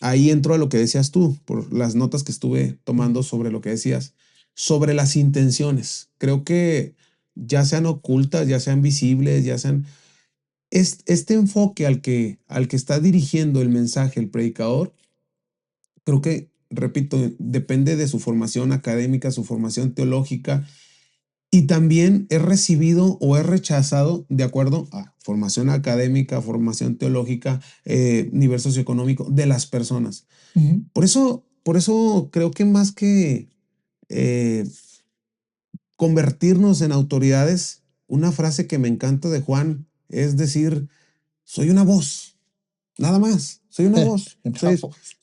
Speaker 2: ahí entro a lo que decías tú, por las notas que estuve tomando sobre lo que decías, sobre las intenciones. Creo que ya sean ocultas, ya sean visibles, ya sean... este enfoque al que está dirigiendo el mensaje el predicador, creo que, repito, depende de su formación académica, su formación teológica, y también es recibido o es rechazado de acuerdo a formación académica, formación teológica, nivel socioeconómico de las personas. Por eso creo que más que eh, convertirnos en autoridades. Una frase que me encanta de Juan es decir, soy una voz, nada más, soy una voz,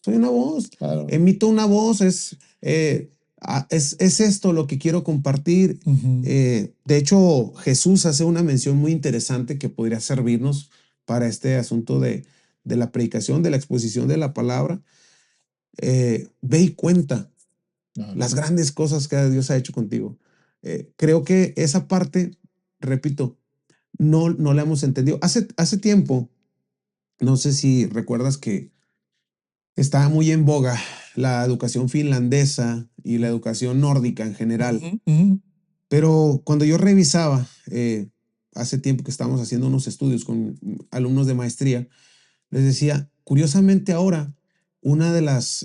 Speaker 2: soy una voz,
Speaker 1: Claro.
Speaker 2: emito una voz, es esto lo que quiero compartir. De hecho, Jesús hace una mención muy interesante que podría servirnos para este asunto de la predicación, de la exposición de la palabra. Ve y cuenta las grandes cosas que Dios ha hecho contigo. Creo que esa parte, repito, no la hemos entendido. Hace tiempo, no sé si recuerdas que estaba muy en boga la educación finlandesa y la educación nórdica en general. Pero cuando yo revisaba, hace tiempo que estábamos haciendo unos estudios con alumnos de maestría, les decía, curiosamente ahora, una de las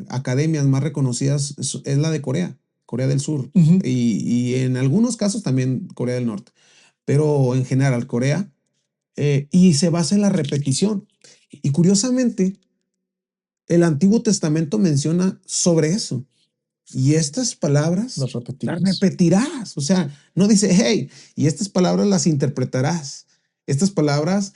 Speaker 2: academias más reconocidas es la de Corea, Corea del Sur, y en algunos casos también Corea del Norte, pero en general Corea, y se basa en la repetición. Y curiosamente, el Antiguo Testamento menciona sobre eso. Y estas palabras
Speaker 1: Las
Speaker 2: las repetirás. O sea, no dice, hey, y estas palabras las interpretarás. Estas palabras,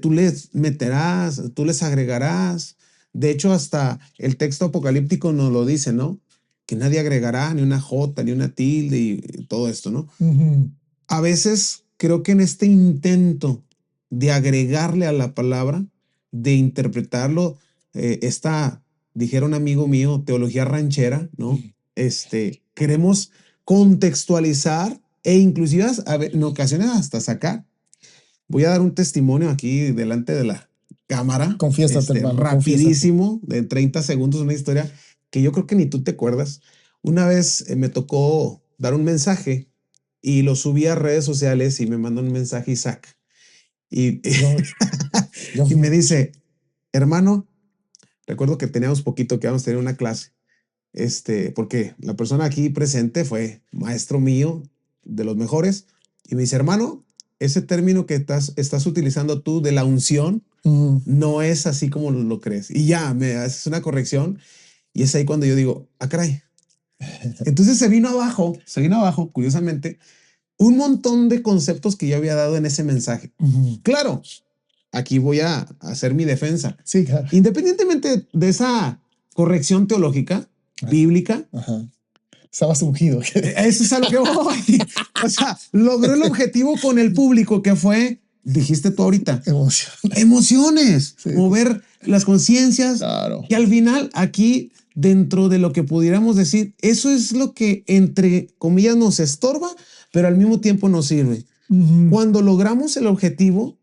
Speaker 2: tú les meterás, tú les agregarás. De hecho, hasta el texto apocalíptico nos lo dice, ¿no? Que nadie agregará ni una jota, ni una tilde y todo esto, ¿no? A veces creo que en este intento de agregarle a la palabra, de interpretarlo, dijera un amigo mío, teología ranchera, ¿no? Queremos contextualizar e inclusive en ocasiones hasta sacar. Voy a dar un testimonio aquí delante de la cámara.
Speaker 1: Confiésate, hermano,
Speaker 2: rapidísimo, de 30 segundos, una historia que yo creo que ni tú te acuerdas. Una vez me tocó dar un mensaje y lo subí a redes sociales y me mandó un mensaje Isaac. Y, y me dice, hermano, recuerdo que teníamos poquito que íbamos a tener una clase, porque la persona aquí presente fue maestro mío, de los mejores, y me dice, hermano, ese término que estás utilizando tú de la unción no es así como lo crees. Y ya, me haces una corrección y es ahí cuando yo digo, ah, caray. Entonces se vino abajo, curiosamente, un montón de conceptos que yo había dado en ese mensaje. Claro, aquí voy a hacer mi defensa.
Speaker 1: Sí, claro.
Speaker 2: Independientemente de esa corrección teológica, bíblica,
Speaker 1: estabas ungido.
Speaker 2: Eso es a lo que voy. O sea, logró el objetivo con el público que fue, dijiste tú ahorita, emociones, sí. Mover las conciencias.
Speaker 1: Claro.
Speaker 2: Y al final, aquí, dentro de lo que pudiéramos decir, eso es lo que, entre comillas, nos estorba, pero al mismo tiempo nos sirve. Cuando logramos el objetivo,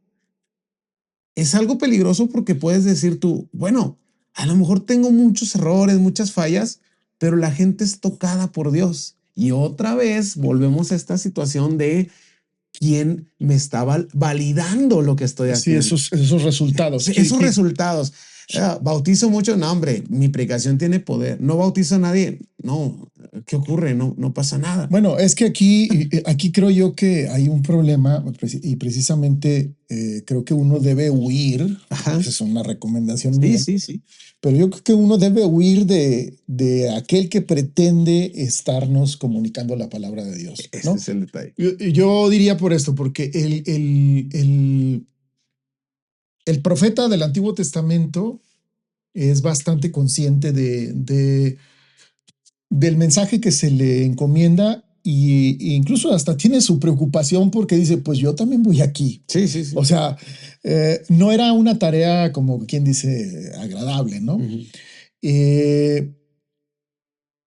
Speaker 2: es algo peligroso porque puedes decir tú, bueno, a lo mejor tengo muchos errores, muchas fallas, pero la gente es tocada por Dios. Y otra vez volvemos a esta situación de quién me está validando lo que estoy haciendo.
Speaker 1: Sí, esos resultados.
Speaker 2: Esos resultados. Bautizo mucho, no, hombre, mi predicación tiene poder. No bautizo a nadie. No, ¿qué ocurre? No pasa nada.
Speaker 1: Bueno, es que aquí creo yo que hay un problema y precisamente creo que uno debe huir. Esa es una recomendación mía.
Speaker 2: Sí.
Speaker 1: Pero yo creo que uno debe huir de aquel que pretende estarnos comunicando la palabra de Dios, ¿no?
Speaker 2: Ese es el detalle.
Speaker 1: Yo diría por esto, porque el profeta del Antiguo Testamento es bastante consciente del mensaje que se le encomienda e incluso hasta tiene su preocupación porque dice, pues yo también voy aquí.
Speaker 2: Sí.
Speaker 1: O sea, no era una tarea como quien dice agradable, ¿no?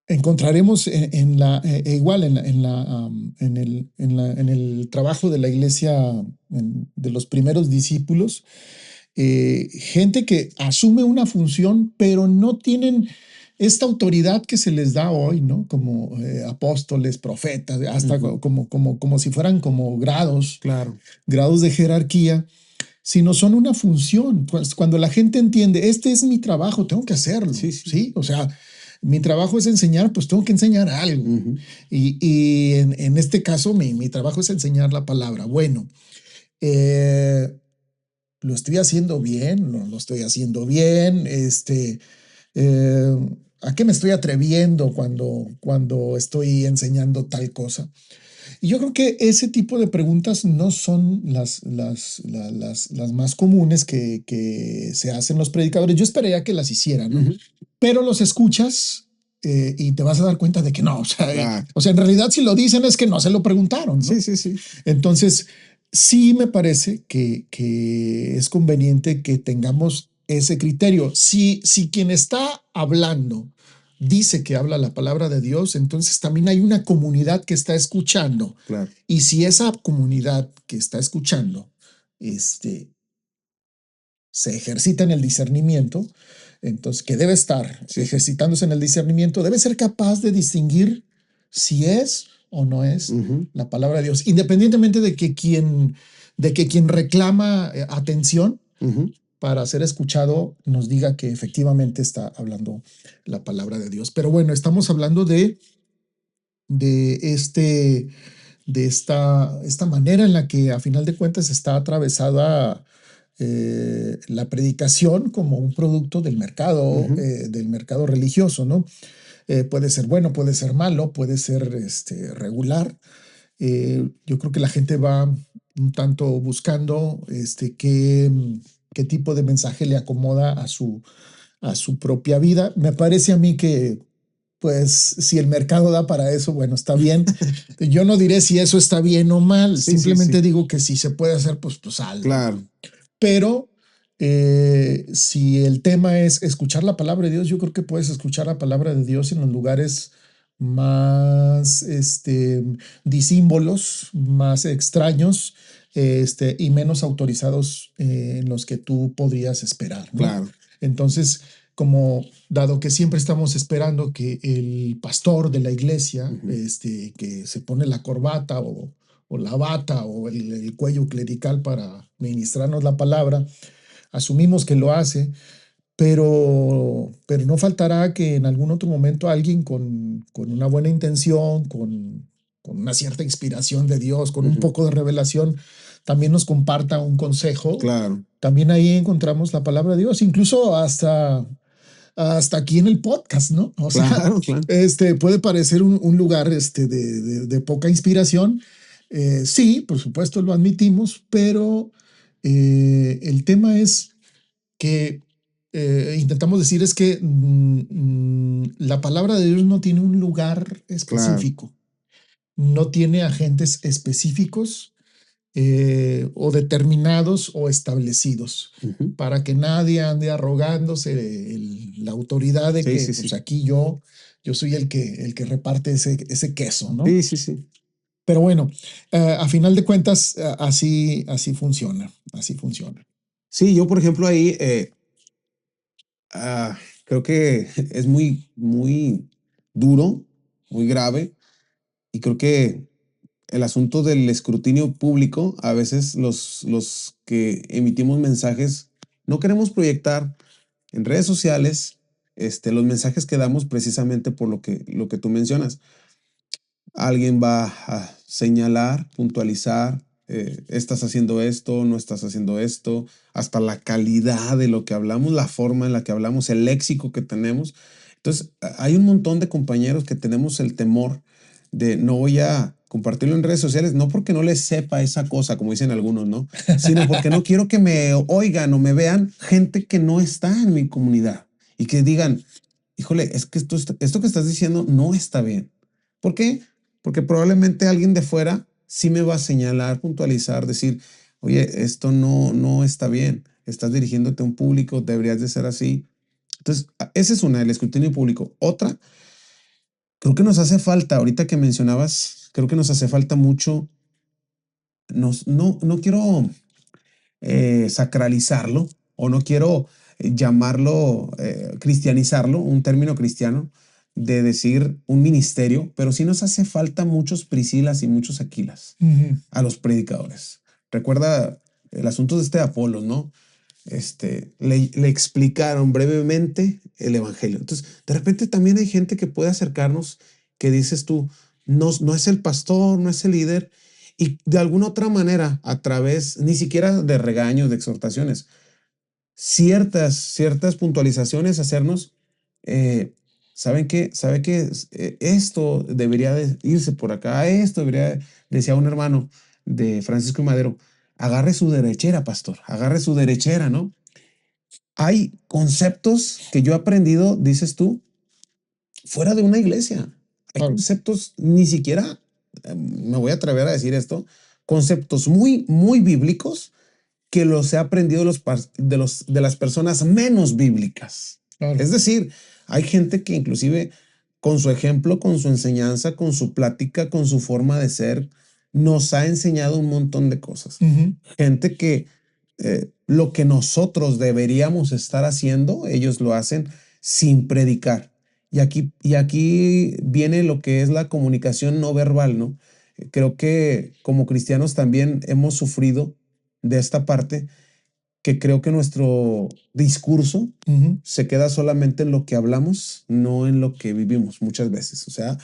Speaker 1: Encontraremos igual en el trabajo de la iglesia de los primeros discípulos, gente que asume una función, pero no tienen esta autoridad que se les da hoy, ¿no? Como apóstoles, profetas, hasta como si fueran como grados, grados de jerarquía, sino son una función. Pues cuando la gente entiende, este es mi trabajo, tengo que hacerlo, ¿sí? O sea, mi trabajo es enseñar, pues tengo que enseñar algo. Y en este caso, mi trabajo es enseñar la palabra. Bueno, ¿lo estoy haciendo bien? No lo estoy haciendo bien. ¿A qué me estoy atreviendo cuando estoy enseñando tal cosa? Y yo creo que ese tipo de preguntas no son las más comunes que se hacen los predicadores. Yo esperaría que las hicieran, ¿no?
Speaker 2: Ujú.
Speaker 1: Pero los escuchas y te vas a dar cuenta de que no.
Speaker 2: Claro.
Speaker 1: O sea, en realidad si lo dicen es que no se lo preguntaron, ¿no?
Speaker 2: Sí, sí, sí.
Speaker 1: Entonces, sí me parece que es conveniente que tengamos ese criterio. Si quien está hablando dice que habla la palabra de Dios, entonces también hay una comunidad que está escuchando.
Speaker 2: Claro.
Speaker 1: Y si esa comunidad que está escuchando este, se ejercita en el discernimiento, entonces que debe estar
Speaker 2: Sí, sí.
Speaker 1: ejercitándose en el discernimiento, debe ser capaz de distinguir si es o no es
Speaker 2: Ujú.
Speaker 1: la palabra de Dios, independientemente de que quien reclama atención
Speaker 2: Ujú.
Speaker 1: para ser escuchado nos diga que efectivamente está hablando la palabra de Dios. Pero bueno, estamos hablando de este de esta manera en la que a final de cuentas está atravesada la predicación como un producto
Speaker 2: Ujú.
Speaker 1: del mercado religioso, ¿no? Puede ser bueno, puede ser malo, puede ser regular. Yo creo que la gente va un tanto buscando qué tipo de mensaje le acomoda a su propia vida. Me parece a mí que pues si el mercado da para eso, bueno, está bien. Yo no diré si eso está bien o mal,
Speaker 2: Sí, sí,
Speaker 1: simplemente
Speaker 2: sí.
Speaker 1: digo que si se puede hacer, pues hazlo, ¿no?
Speaker 2: Claro.
Speaker 1: Pero si el tema es escuchar la palabra de Dios, yo creo que puedes escuchar la palabra de Dios en los lugares más disímbolos, más extraños, y menos autorizados en los que tú podrías esperar, ¿no?
Speaker 2: Claro.
Speaker 1: Entonces, como dado que siempre estamos esperando que el pastor de la iglesia,
Speaker 2: Ujú.
Speaker 1: que se pone la corbata o la bata o el cuello clerical para ministrarnos la palabra, asumimos que lo hace, pero no faltará que en algún otro momento alguien con una buena intención, con una cierta inspiración de Dios, con un
Speaker 2: Ujú.
Speaker 1: poco de revelación, también nos comparta un consejo.
Speaker 2: Claro.
Speaker 1: También ahí encontramos la palabra de Dios, incluso hasta aquí en el podcast, ¿no? O sea,
Speaker 2: Claro, claro.
Speaker 1: puede parecer un lugar de poca inspiración. Sí, por supuesto lo admitimos, pero el tema es que intentamos decir es que la palabra de Dios no tiene un lugar
Speaker 2: Claro.
Speaker 1: específico, no tiene agentes específicos o determinados o establecidos,
Speaker 2: Ujú.
Speaker 1: para que nadie ande arrogándose la autoridad de
Speaker 2: Sí,
Speaker 1: que
Speaker 2: sí,
Speaker 1: pues
Speaker 2: sí.
Speaker 1: aquí yo soy el que reparte ese queso, ¿no?
Speaker 2: Sí, sí, sí.
Speaker 1: Pero bueno, a final de cuentas, así funciona, así funciona.
Speaker 2: Sí, yo, por ejemplo, ahí ah, creo que es muy, muy duro, muy grave, y creo que el asunto del escrutinio público, a veces los que emitimos mensajes no queremos proyectar en redes sociales los mensajes que damos precisamente por lo que tú mencionas. Alguien va a señalar, puntualizar, estás haciendo esto, no estás haciendo esto, hasta la calidad de lo que hablamos, la forma en la que hablamos, el léxico que tenemos. Entonces, hay un montón de compañeros que tenemos el temor de no voy a compartirlo en redes sociales, no porque no les sepa esa cosa, como dicen algunos, ¿no? Sino porque no quiero que me oigan o me vean gente que no está en mi comunidad y que digan, híjole, es que esto que estás diciendo no está bien. ¿Por qué? Porque probablemente alguien de fuera sí me va a señalar, puntualizar, decir, oye, esto no está bien, estás dirigiéndote a un público, deberías de ser así. Entonces, esa es una, el escrutinio público. Otra, creo que nos hace falta, ahorita que mencionabas, creo que nos hace falta mucho, no quiero sacralizarlo o no quiero llamarlo, cristianizarlo, un término cristiano, de decir un ministerio, pero sí nos hace falta muchos Priscilas y muchos Aquilas
Speaker 1: Ujú.
Speaker 2: a los predicadores. Recuerda el asunto de Apolos, ¿no? Le explicaron brevemente el evangelio. Entonces, de repente también hay gente que puede acercarnos que dices tú, no es el pastor, no es el líder, y de alguna otra manera, a través, ni siquiera de regaños, de exhortaciones, ciertas puntualizaciones, hacernos eh, ¿saben qué? ¿Sabe qué? Esto debería de irse por acá, esto debería, decía un hermano de Francisco y Madero, agarre su derechera, pastor, agarre su derechera, ¿no? Hay conceptos que yo he aprendido, dices tú, fuera de una iglesia. Hay
Speaker 1: Claro.
Speaker 2: conceptos, ni siquiera, me voy a atrever a decir esto, conceptos muy, muy bíblicos que los he aprendido de las personas menos bíblicas.
Speaker 1: Claro.
Speaker 2: Es decir, hay gente que inclusive con su ejemplo, con su enseñanza, con su plática, con su forma de ser, nos ha enseñado un montón de cosas. Gente que lo que nosotros deberíamos estar haciendo, ellos lo hacen sin predicar. Y aquí viene lo que es la comunicación no verbal, ¿no? Creo que como cristianos también hemos sufrido de esta parte, que creo que nuestro discurso se queda solamente en lo que hablamos, no en lo que vivimos muchas veces. O sea,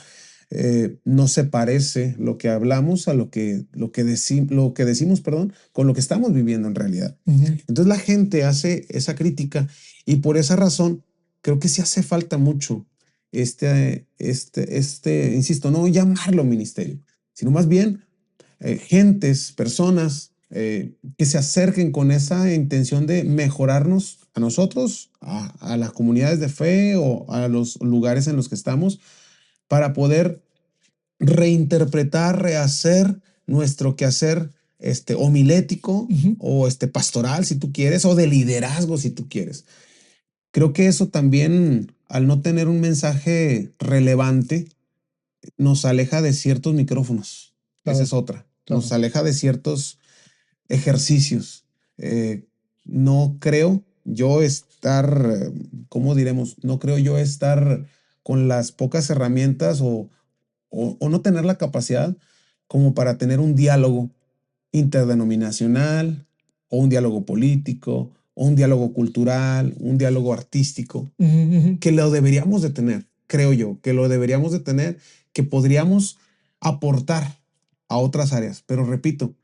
Speaker 2: no se parece lo que hablamos a lo que decimos, perdón, con lo que estamos viviendo en realidad. Entonces la gente hace esa crítica y por esa razón creo que sí hace falta mucho insisto, no llamarlo ministerio, sino más bien gentes, personas que se acerquen con esa intención de mejorarnos a nosotros, a las comunidades de fe o a los lugares en los que estamos, para poder reinterpretar, rehacer nuestro quehacer homilético o pastoral, si tú quieres, o de liderazgo, si tú quieres. Creo que eso también, al no tener un mensaje relevante, nos aleja de ciertos micrófonos.
Speaker 1: Claro,
Speaker 2: Esa es otra.
Speaker 1: claro.
Speaker 2: Nos aleja de ciertos ejercicios. No creo yo estar, ¿cómo diremos? No creo yo estar con las pocas herramientas o no tener la capacidad como para tener un diálogo interdenominacional o un diálogo político o un diálogo cultural, un diálogo artístico, que lo deberíamos de tener, creo yo, que lo deberíamos de tener, que podríamos aportar a otras áreas. Pero repito,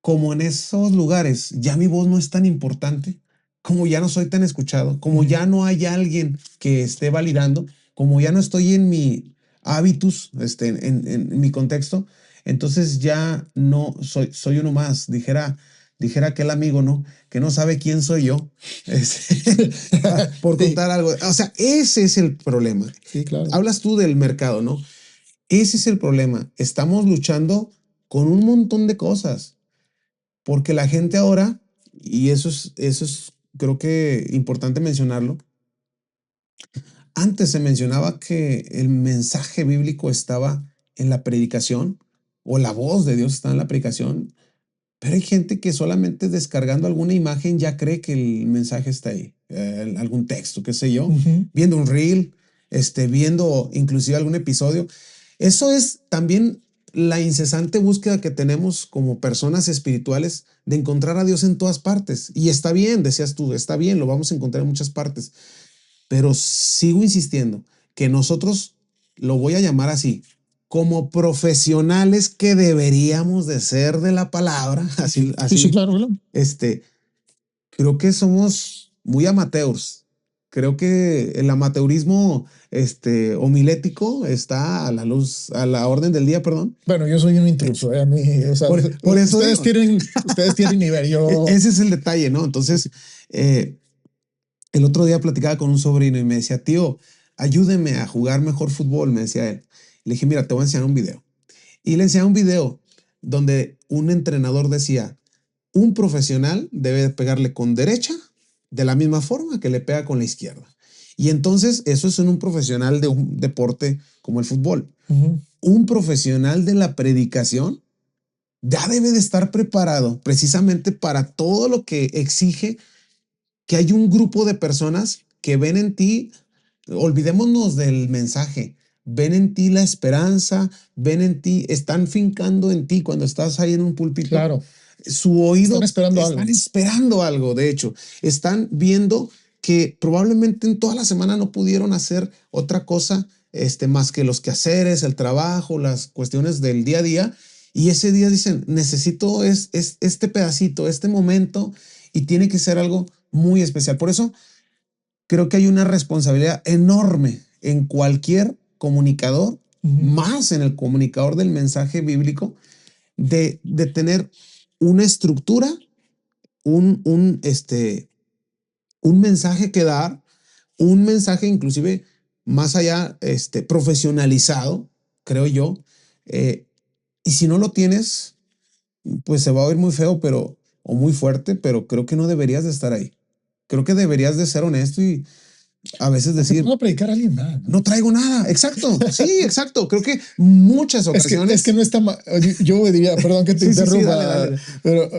Speaker 2: como en esos lugares ya mi voz no es tan importante, como ya no soy tan escuchado, como ya no hay alguien que esté validando, como ya no estoy en mi hábitus, en mi contexto, entonces ya no soy uno más, dijera aquel amigo, ¿no? Que no sabe quién soy yo, por
Speaker 1: Sí,
Speaker 2: contar algo. O sea, ese es el problema.
Speaker 1: sí, claro.
Speaker 2: Hablas tú del mercado, ¿no? Ese es el problema. Estamos luchando con un montón de cosas. Porque la gente ahora, y eso es creo que importante mencionarlo, antes se mencionaba que el mensaje bíblico estaba en la predicación o la voz de Dios está en la predicación, pero hay gente que solamente descargando alguna imagen ya cree que el mensaje está ahí, algún texto, qué sé yo, viendo un reel, viendo inclusive algún episodio. Eso es también la incesante búsqueda que tenemos como personas espirituales de encontrar a Dios en todas partes. Y está bien, decías tú, está bien, lo vamos a encontrar en muchas partes. Pero sigo insistiendo que nosotros, lo voy a llamar así, como profesionales que deberíamos de ser de la palabra,
Speaker 1: Sí,
Speaker 2: así,
Speaker 1: sí, claro, claro.
Speaker 2: creo que somos muy amateurs. Creo que el amateurismo, homilético está a la luz, a la orden del día, perdón.
Speaker 1: Bueno, yo soy un intruso, a mí, o sea,
Speaker 2: Por eso
Speaker 1: ustedes
Speaker 2: digo,
Speaker 1: tienen nivel, yo,
Speaker 2: ese es el detalle, ¿no? Entonces, el otro día platicaba con un sobrino y me decía, tío, ayúdeme a jugar mejor fútbol, me decía él. Le dije, mira, te voy a enseñar un video. Y le enseñé un video donde un entrenador decía, un profesional debe pegarle con derecha de la misma forma que le pega con la izquierda. Y entonces eso es en un profesional de un deporte como el fútbol. Un profesional de la predicación ya debe de estar preparado precisamente para todo lo que exige que hay un grupo de personas que ven en ti, olvidémonos del mensaje, ven en ti la esperanza, ven en ti, están fincando en ti cuando estás ahí en un púlpito.
Speaker 1: claro,
Speaker 2: Su oído,
Speaker 1: están
Speaker 2: esperando algo, de hecho, están viendo que probablemente en toda la semana no pudieron hacer otra cosa, más que los quehaceres, el trabajo, las cuestiones del día a día, y ese día dicen, necesito este pedacito, este momento, y tiene que ser algo muy especial. Por eso creo que hay una responsabilidad enorme, en cualquier comunicador,
Speaker 1: Ujú.
Speaker 2: más en el comunicador del mensaje bíblico, de tener una estructura, un mensaje que dar, un mensaje inclusive más allá, profesionalizado, creo yo. eh, y si no lo tienes, pues se va a oír muy feo, o muy fuerte, pero creo que no deberías de estar ahí. Creo que deberías de ser honesto y a veces
Speaker 1: Porque
Speaker 2: decir,
Speaker 1: puedo predicar a alguien más, ¿no?
Speaker 2: no traigo nada. Exacto. Sí, exacto. Creo que muchas
Speaker 1: Es que
Speaker 2: ocasiones.
Speaker 1: no está mal. Yo diría, perdón que te
Speaker 2: Sí, sí, sí, dale,
Speaker 1: interrumpa,
Speaker 2: dale.
Speaker 1: pero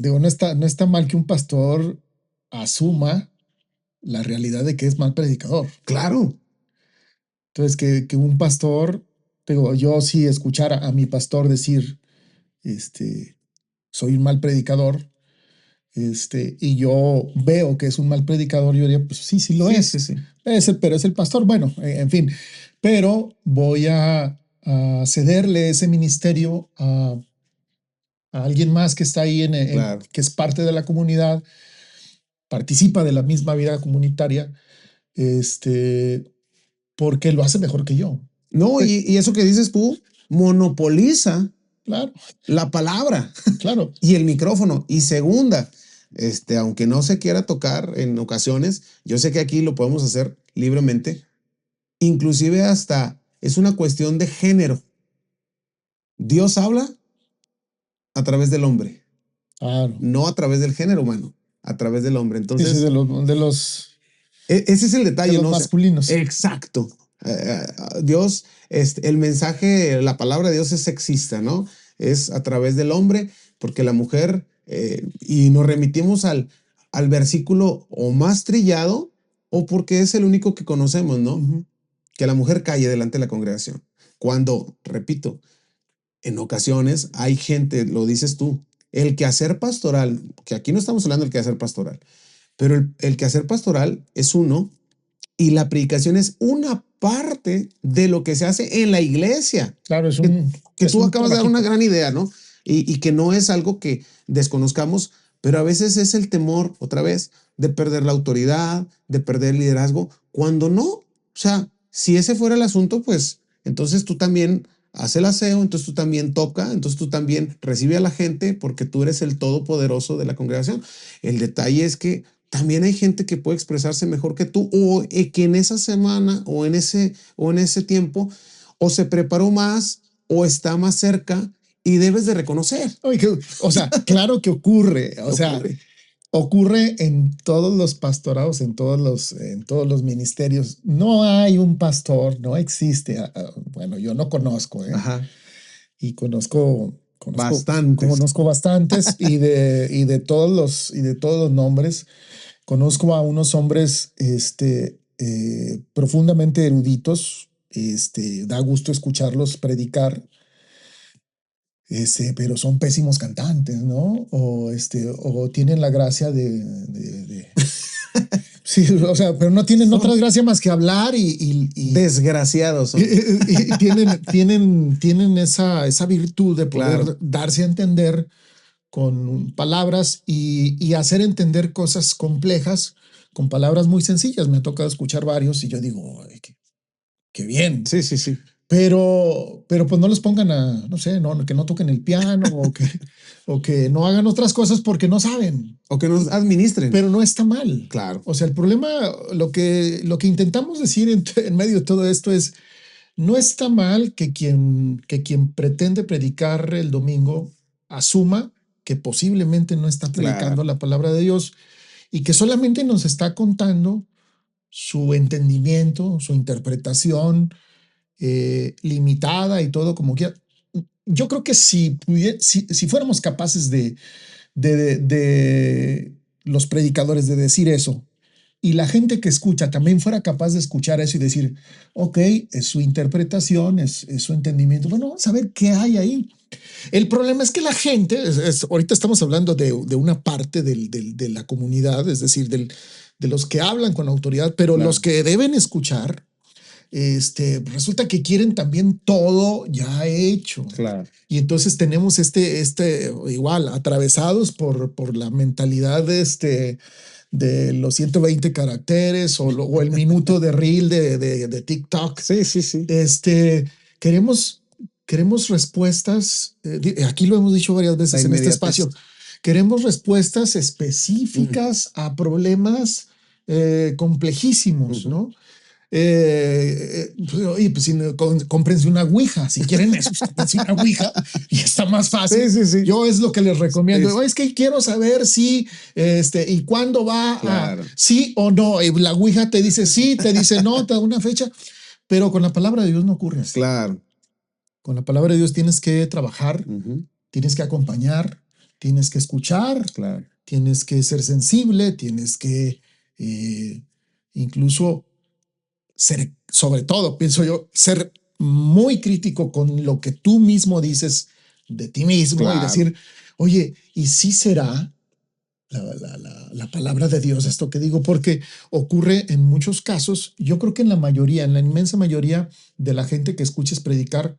Speaker 1: digo, no está mal que un pastor asuma la realidad de que es mal predicador.
Speaker 2: Claro.
Speaker 1: Entonces, que un pastor, digo, yo sí escuchar a mi pastor decir, este, soy un mal predicador, y yo veo que es un mal predicador, yo diría, pues sí, sí lo
Speaker 2: Sí, sí,
Speaker 1: es.
Speaker 2: sí.
Speaker 1: Pero es el pastor, bueno, en fin, pero voy a cederle ese ministerio a alguien más que está ahí,
Speaker 2: Claro.
Speaker 1: que es parte de la comunidad, participa de la misma vida comunitaria, porque lo hace mejor que yo.
Speaker 2: No,
Speaker 1: Eh,
Speaker 2: y eso que dices tú monopoliza
Speaker 1: Claro,
Speaker 2: la palabra
Speaker 1: claro.
Speaker 2: y el micrófono. Y segunda, aunque no se quiera tocar en ocasiones, yo sé que aquí lo podemos hacer libremente, inclusive hasta es una cuestión de género. Dios habla a través del hombre,
Speaker 1: Claro.
Speaker 2: no a través del género humano, a través del hombre.
Speaker 1: Sí, sí,
Speaker 2: Entonces, ese es el
Speaker 1: de
Speaker 2: detalle,
Speaker 1: los
Speaker 2: ¿no? O sea,
Speaker 1: masculinos.
Speaker 2: exacto. Dios, el mensaje, la palabra de Dios es sexista, ¿no? Es a través del hombre, porque la mujer, y nos remitimos al versículo o más trillado, o porque es el único que conocemos, ¿no?
Speaker 1: Ujú.
Speaker 2: Que la mujer calle delante de la congregación. Cuando, repito, en ocasiones hay gente, lo dices tú, el quehacer pastoral, que aquí no estamos hablando del quehacer pastoral, pero el quehacer pastoral es uno y la predicación es una parte de lo que se hace en la iglesia,
Speaker 1: Claro,
Speaker 2: que, que
Speaker 1: es
Speaker 2: tú
Speaker 1: un
Speaker 2: acabas de dar una
Speaker 1: trabajito.
Speaker 2: gran idea, ¿no? Y que no es algo que desconozcamos, pero a veces es el temor, otra vez, de perder la autoridad, de perder el liderazgo, cuando no. O sea, si ese fuera el asunto, pues entonces tú también haces el aseo, entonces tú también toca, entonces tú también recibe a la gente porque tú eres el todopoderoso de la congregación. El detalle es que también hay gente que puede expresarse mejor que tú o que en esa semana o en ese tiempo o se preparó más o está más cerca y debes de reconocer.
Speaker 1: Oye, o sea, claro que ocurre. O sea,
Speaker 2: Ocurre.
Speaker 1: ocurre en todos los pastorados, en todos los ministerios. No hay un pastor, no existe. Bueno, yo no conozco, ¿eh?
Speaker 2: Ajá.
Speaker 1: Y
Speaker 2: Bastantes.
Speaker 1: conozco bastantes y de todos los nombres. Conozco a unos hombres, profundamente eruditos. Da gusto escucharlos predicar, pero son pésimos cantantes, ¿no? O tienen la gracia sí, o sea, pero no tienen otra
Speaker 2: Son
Speaker 1: gracia más que hablar
Speaker 2: desgraciados. Son.
Speaker 1: y tienen esa virtud de
Speaker 2: Claro.
Speaker 1: poder darse a entender con palabras y hacer entender cosas complejas con palabras muy sencillas. Me ha tocado escuchar varios y yo digo, "Ay, qué bien".
Speaker 2: Sí, sí, sí.
Speaker 1: Pero pues no los pongan no sé, que no toquen el piano o que no hagan otras cosas porque no saben,
Speaker 2: O que nos administren.
Speaker 1: pero no está mal.
Speaker 2: Claro.
Speaker 1: O sea, el problema, lo que intentamos decir en medio de todo esto es, no está mal que quien pretende predicar el domingo asuma que posiblemente no está predicando
Speaker 2: Claro.
Speaker 1: la palabra de Dios y que solamente nos está contando su entendimiento, su interpretación limitada y todo como quiera. Yo creo que si fuéramos capaces de los predicadores de decir eso y la gente que escucha también fuera capaz de escuchar eso y decir, ok, es su interpretación, es su entendimiento, bueno, vamos a ver qué hay ahí. El problema es que la gente, ahorita estamos hablando de una parte de la comunidad, es decir, de los que hablan con autoridad, pero
Speaker 2: Claro.
Speaker 1: los que deben escuchar, resulta que quieren también todo ya hecho.
Speaker 2: Claro.
Speaker 1: Y entonces tenemos igual, atravesados por la mentalidad de los 120 caracteres o el minuto de reel de TikTok.
Speaker 2: Sí, sí, sí.
Speaker 1: Queremos, queremos respuestas, aquí lo hemos dicho varias veces en este espacio, queremos respuestas específicas a problemas complejísimos, ¿no? Oye, pues cómprense una ouija, si quieren eso, cómprense una ouija y está más fácil.
Speaker 2: Sí, sí, sí.
Speaker 1: Yo es lo que les recomiendo. Es que quiero saber si, y cuándo va
Speaker 2: Claro.
Speaker 1: sí o no. Y la ouija te dice sí, te dice no, te da una fecha, pero con la palabra de Dios no ocurre así.
Speaker 2: Claro.
Speaker 1: Con la palabra de Dios tienes que trabajar, tienes que acompañar, tienes que escuchar,
Speaker 2: claro,
Speaker 1: tienes que ser sensible, tienes que incluso ser, sobre todo, pienso yo, ser muy crítico con lo que tú mismo dices de ti mismo
Speaker 2: claro.
Speaker 1: y decir, oye, ¿y si será la palabra de Dios esto que digo? Porque ocurre en muchos casos, yo creo que en la mayoría, en la inmensa mayoría de la gente que escuches predicar,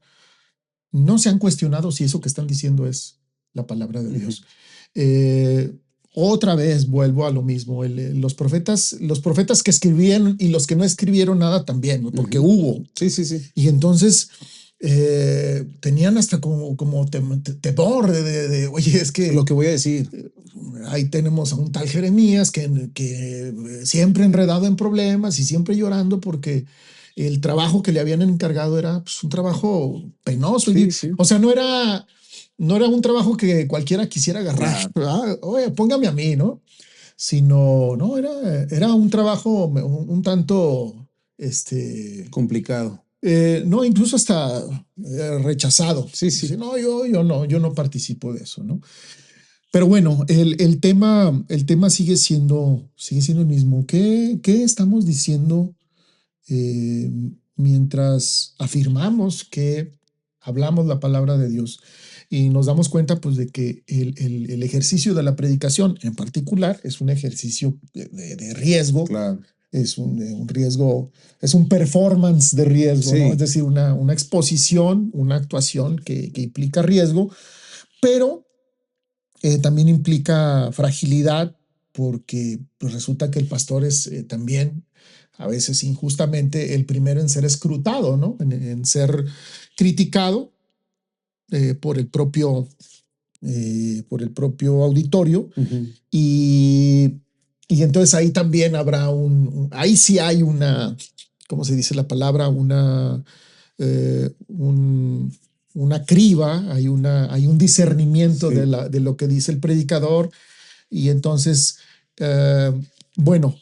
Speaker 1: no se han cuestionado si eso que están diciendo es la palabra de Dios. Otra vez vuelvo a lo mismo. Los profetas que escribieron y los que no escribieron nada también, porque hubo.
Speaker 2: Sí, sí, sí.
Speaker 1: Y entonces tenían hasta como temor de, oye, es que
Speaker 2: lo que voy a decir.
Speaker 1: Ahí tenemos a un tal Jeremías que siempre enredado en problemas y siempre llorando porque el trabajo que le habían encargado era pues, un trabajo penoso.
Speaker 2: Sí, sí.
Speaker 1: O sea, no era un trabajo que cualquiera quisiera agarrar.
Speaker 2: Claro.
Speaker 1: Oye, póngame a mí, ¿no? Sino, no, era un trabajo un tanto,
Speaker 2: complicado.
Speaker 1: No, incluso hasta rechazado.
Speaker 2: Sí, sí.
Speaker 1: No, yo no participo de eso, ¿no? Pero bueno, el tema sigue siendo el mismo. ¿Qué estamos diciendo mientras afirmamos que hablamos la palabra de Dios y nos damos cuenta pues de que el ejercicio de la predicación en particular es un ejercicio de riesgo?
Speaker 2: Claro.
Speaker 1: Es un riesgo, es un performance de riesgo,
Speaker 2: sí.
Speaker 1: ¿no? Es decir, una exposición, una actuación que implica riesgo, pero también implica fragilidad porque pues, resulta que el pastor es también a veces injustamente el primero en ser escrutado, ¿no? En ser criticado por el propio auditorio. Y entonces ahí también habrá ahí sí hay una, ¿cómo se dice la palabra? Una criba, hay un discernimiento de lo que dice el predicador. Y entonces, bueno,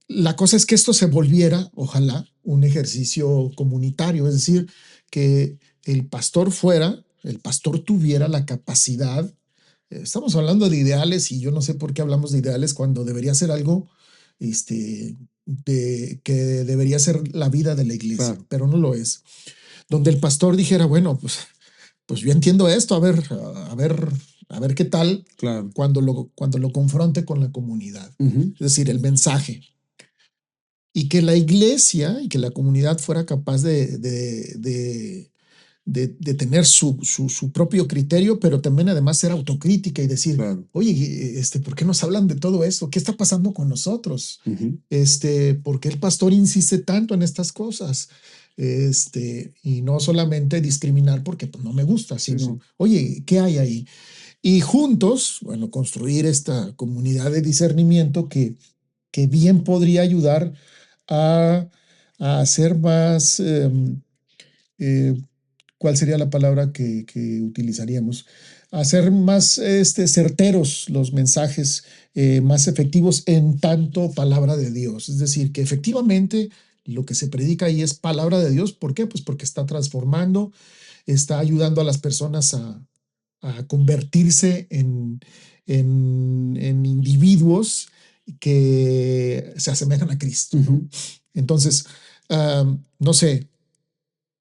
Speaker 1: la cosa es que esto se volviera, ojalá, un ejercicio comunitario, es decir, que el pastor tuviera la capacidad. Estamos hablando de ideales y yo no sé por qué hablamos de ideales cuando debería ser algo que debería ser la vida de la iglesia, claro, pero no lo es. Donde el pastor dijera, bueno, pues yo entiendo esto, a ver qué tal, claro, cuando lo confronte con la comunidad. Es decir, el mensaje. Y que la iglesia y que la comunidad fuera capaz de tener su propio criterio, pero también además ser autocrítica y decir, claro, oye, ¿por qué nos hablan de todo esto? ¿Qué está pasando con nosotros? ¿Por qué el pastor insiste tanto en estas cosas? Y no solamente discriminar porque pues, no me gusta, sino, oye, ¿qué hay ahí? Y juntos, bueno, construir esta comunidad de discernimiento que bien podría ayudar a hacer más, ¿cuál sería la palabra que utilizaríamos? Hacer más certeros los mensajes, más efectivos en tanto palabra de Dios. Es decir, que efectivamente lo que se predica ahí es palabra de Dios. ¿Por qué? Pues porque está transformando, está ayudando a las personas a convertirse en individuos que se asemejan a Cristo. Entonces, no sé,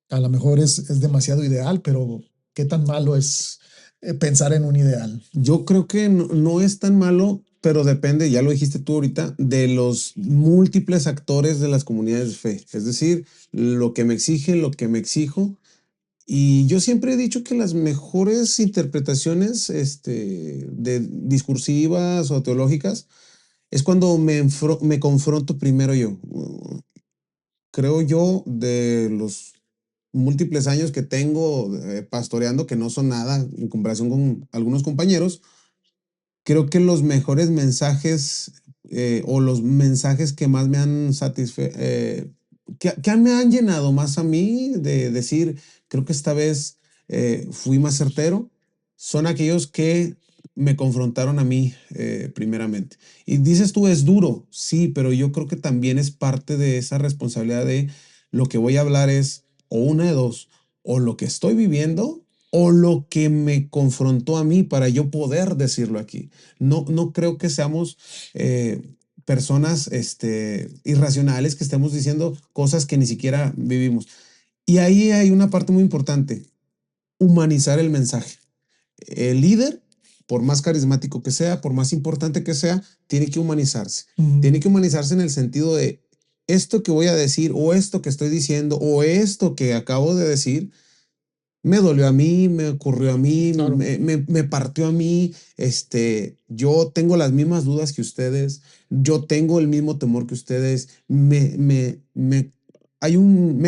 Speaker 1: a lo mejor es demasiado ideal, pero ¿qué tan malo es pensar en un ideal?
Speaker 2: Yo creo que no es tan malo, pero depende, ya lo dijiste tú ahorita, de los múltiples actores de las comunidades de fe. Es decir, lo que me exige, lo que me exijo. Y yo siempre he dicho que las mejores interpretaciones discursivas o teológicas es cuando me confronto primero yo. Creo yo, de los múltiples años que tengo pastoreando, que no son nada en comparación con algunos compañeros, creo que los mejores mensajes o los mensajes que más me han satisfecho, que me han llenado más a mí de decir, creo que esta vez fui más certero, son aquellos que me confrontaron a mí primeramente. Y dices tú, es duro, sí, pero yo creo que también es parte de esa responsabilidad de lo que voy a hablar es o una de dos, o lo que estoy viviendo o lo que me confrontó a mí para yo poder decirlo aquí. No creo que seamos personas irracionales que estemos diciendo cosas que ni siquiera vivimos. Y ahí hay una parte muy importante, humanizar el mensaje. El líder, por más carismático que sea, por más importante que sea, tiene que humanizarse. Tiene que humanizarse en el sentido de esto que voy a decir o esto que estoy diciendo o esto que acabo de decir me dolió a mí, me ocurrió a mí,
Speaker 1: Claro.
Speaker 2: me partió a mí, yo tengo las mismas dudas que ustedes, yo tengo el mismo temor que ustedes, me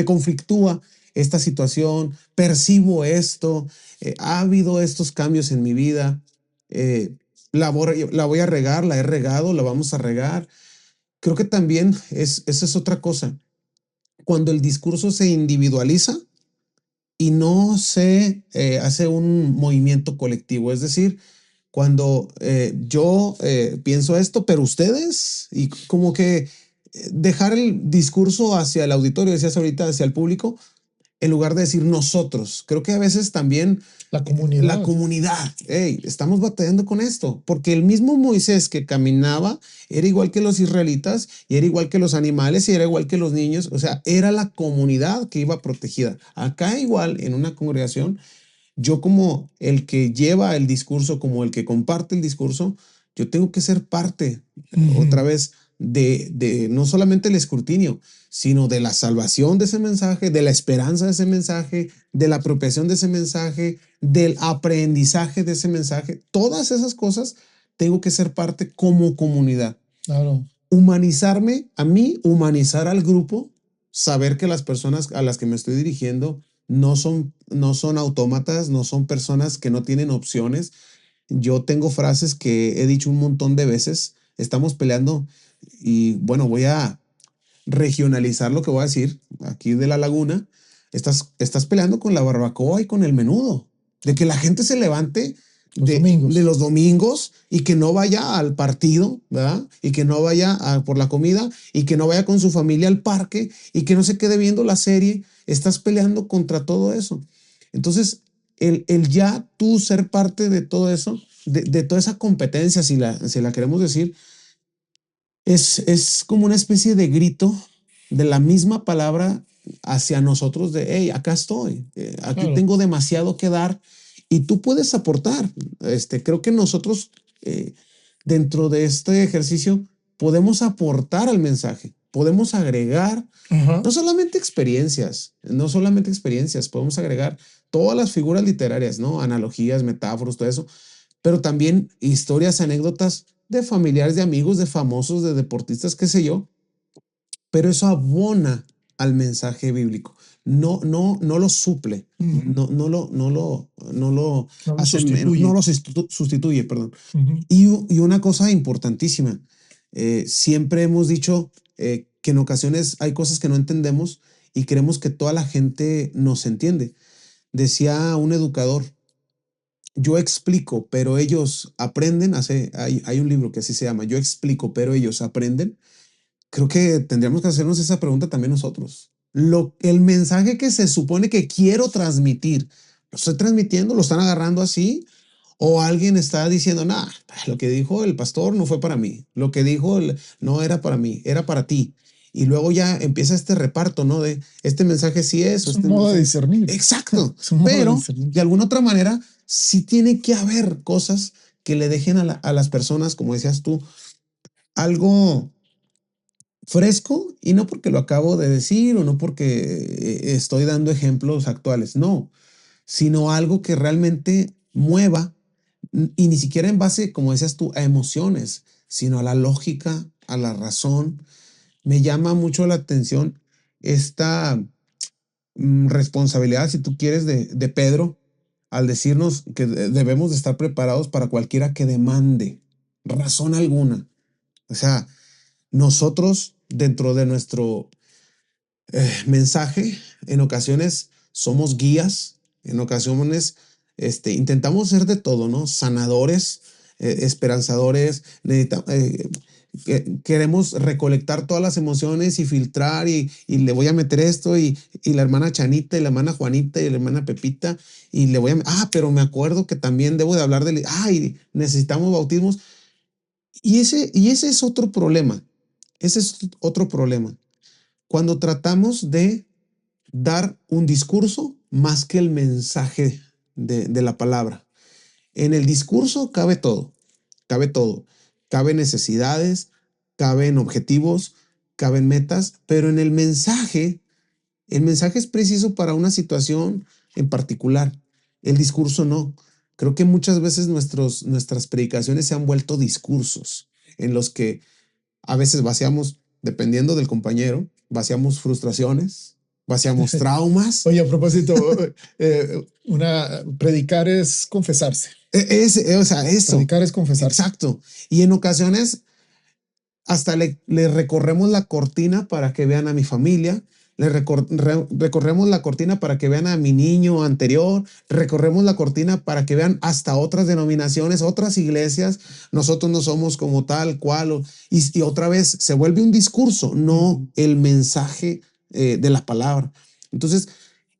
Speaker 2: conflictúa esta situación, percibo esto, ha habido estos cambios en mi vida, la voy a regar, la he regado, la vamos a regar. Creo que también esa es otra cosa. Cuando el discurso se individualiza, y no se hace un movimiento colectivo. Es decir, cuando yo pienso esto, pero ustedes, y como que dejar el discurso hacia el auditorio, decías ahorita, hacia el público, en lugar de decir nosotros. Creo que a veces también
Speaker 1: La
Speaker 2: la
Speaker 1: comunidad.
Speaker 2: comunidad, hey, estamos batallando con esto, porque el mismo Moisés que caminaba era igual que los israelitas y era igual que los animales y era igual que los niños, o sea, era la comunidad que iba protegida. Acá igual en una congregación, yo como el que lleva el discurso, como el que comparte el discurso, yo tengo que ser parte otra vez de no solamente el escrutinio, sino de la salvación de ese mensaje, de la esperanza de ese mensaje, de la apropiación de ese mensaje, del aprendizaje de ese mensaje. Todas esas cosas tengo que ser parte como comunidad.
Speaker 1: Claro.
Speaker 2: Humanizarme a mí, humanizar al grupo, saber que las personas a las que me estoy dirigiendo no son autómatas, no son personas que no tienen opciones. Yo tengo frases que he dicho un montón de veces. Estamos peleando y bueno, voy a regionalizar lo que voy a decir aquí de la laguna. Estás peleando con la barbacoa y con el menudo. De que la gente se levante
Speaker 1: Los
Speaker 2: de
Speaker 1: domingos.
Speaker 2: los domingos y que no vaya al partido, ¿verdad? Y que no vaya por la comida y que no vaya con su familia al parque y que no se quede viendo la serie. Estás peleando contra todo eso. Entonces, el ya tú ser parte de todo eso, de toda esa competencia, si la queremos decir, es como una especie de grito de la misma palabra hacia nosotros de, hey, acá estoy, aquí
Speaker 1: Claro.
Speaker 2: tengo demasiado que dar y tú puedes aportar. Creo que nosotros dentro de este ejercicio podemos aportar al mensaje, podemos agregar
Speaker 1: Ajá.
Speaker 2: no solamente experiencias, podemos agregar todas las figuras literarias, ¿no? Analogías, metáforas, todo eso, pero también historias, anécdotas de familiares, de amigos, de famosos, de deportistas, qué sé yo, pero eso abona al mensaje bíblico. No lo suple, no lo
Speaker 1: No lo
Speaker 2: hace menos, no
Speaker 1: sustituye.
Speaker 2: lo sustituye, perdón.
Speaker 1: Ujú.
Speaker 2: Y una cosa importantísima, siempre hemos dicho que en ocasiones hay cosas que no entendemos y creemos que toda la gente nos entiende. Decía un educador, yo explico, pero ellos aprenden. Hay un libro que así se llama, Yo explico, pero ellos aprenden. Creo que tendríamos que hacernos esa pregunta también nosotros. El mensaje que se supone que quiero transmitir, ¿lo estoy transmitiendo? ¿Lo están agarrando así? ¿O alguien está diciendo, nah, lo que dijo el pastor no fue para mí? Lo que dijo no era para mí, era para ti. Y luego ya empieza este reparto, ¿no? De este mensaje sí es, o
Speaker 1: Es un
Speaker 2: este
Speaker 1: modo de
Speaker 2: mensaje.
Speaker 1: discernir.
Speaker 2: Exacto.
Speaker 1: Es un modo de
Speaker 2: Pero
Speaker 1: discernir.
Speaker 2: de alguna otra manera, sí tiene que haber cosas que le dejen a las personas, como decías tú, algo fresco, y no porque lo acabo de decir o no porque estoy dando ejemplos actuales, no, sino algo que realmente mueva y ni siquiera en base, como decías tú, a emociones, sino a la lógica, a la razón. Me llama mucho la atención esta responsabilidad, si tú quieres, de Pedro al decirnos que debemos de estar preparados para cualquiera que demande razón alguna. O sea, nosotros dentro de nuestro mensaje, en ocasiones somos guías, en ocasiones intentamos ser de todo, ¿no? Sanadores, esperanzadores, queremos recolectar todas las emociones y filtrar y le voy a meter esto y la hermana Chanita y la hermana Juanita y la hermana Pepita y le voy a, pero me acuerdo que también debo de hablar de, necesitamos bautismos y ese es otro problema, ese es otro problema. Cuando tratamos de dar un discurso más que el mensaje de la palabra. En el discurso cabe todo, cabe todo. Caben necesidades, caben objetivos, caben metas, pero en el mensaje es preciso para una situación en particular. El discurso no. Creo que muchas veces nuestras predicaciones se han vuelto discursos en los que a veces vaciamos, dependiendo del compañero, vaciamos frustraciones, vaciamos traumas.
Speaker 1: Oye, a propósito, predicar es confesarse.
Speaker 2: O sea, eso.
Speaker 1: Predicar es confesarse.
Speaker 2: Exacto. Y en ocasiones hasta le recorremos la cortina para que vean a mi familia, recorremos la cortina para que vean a mi niño anterior, recorremos la cortina para que vean hasta otras denominaciones, otras iglesias. Nosotros no somos como tal cual. Y otra vez se vuelve un discurso, no el mensaje de la palabra. Entonces,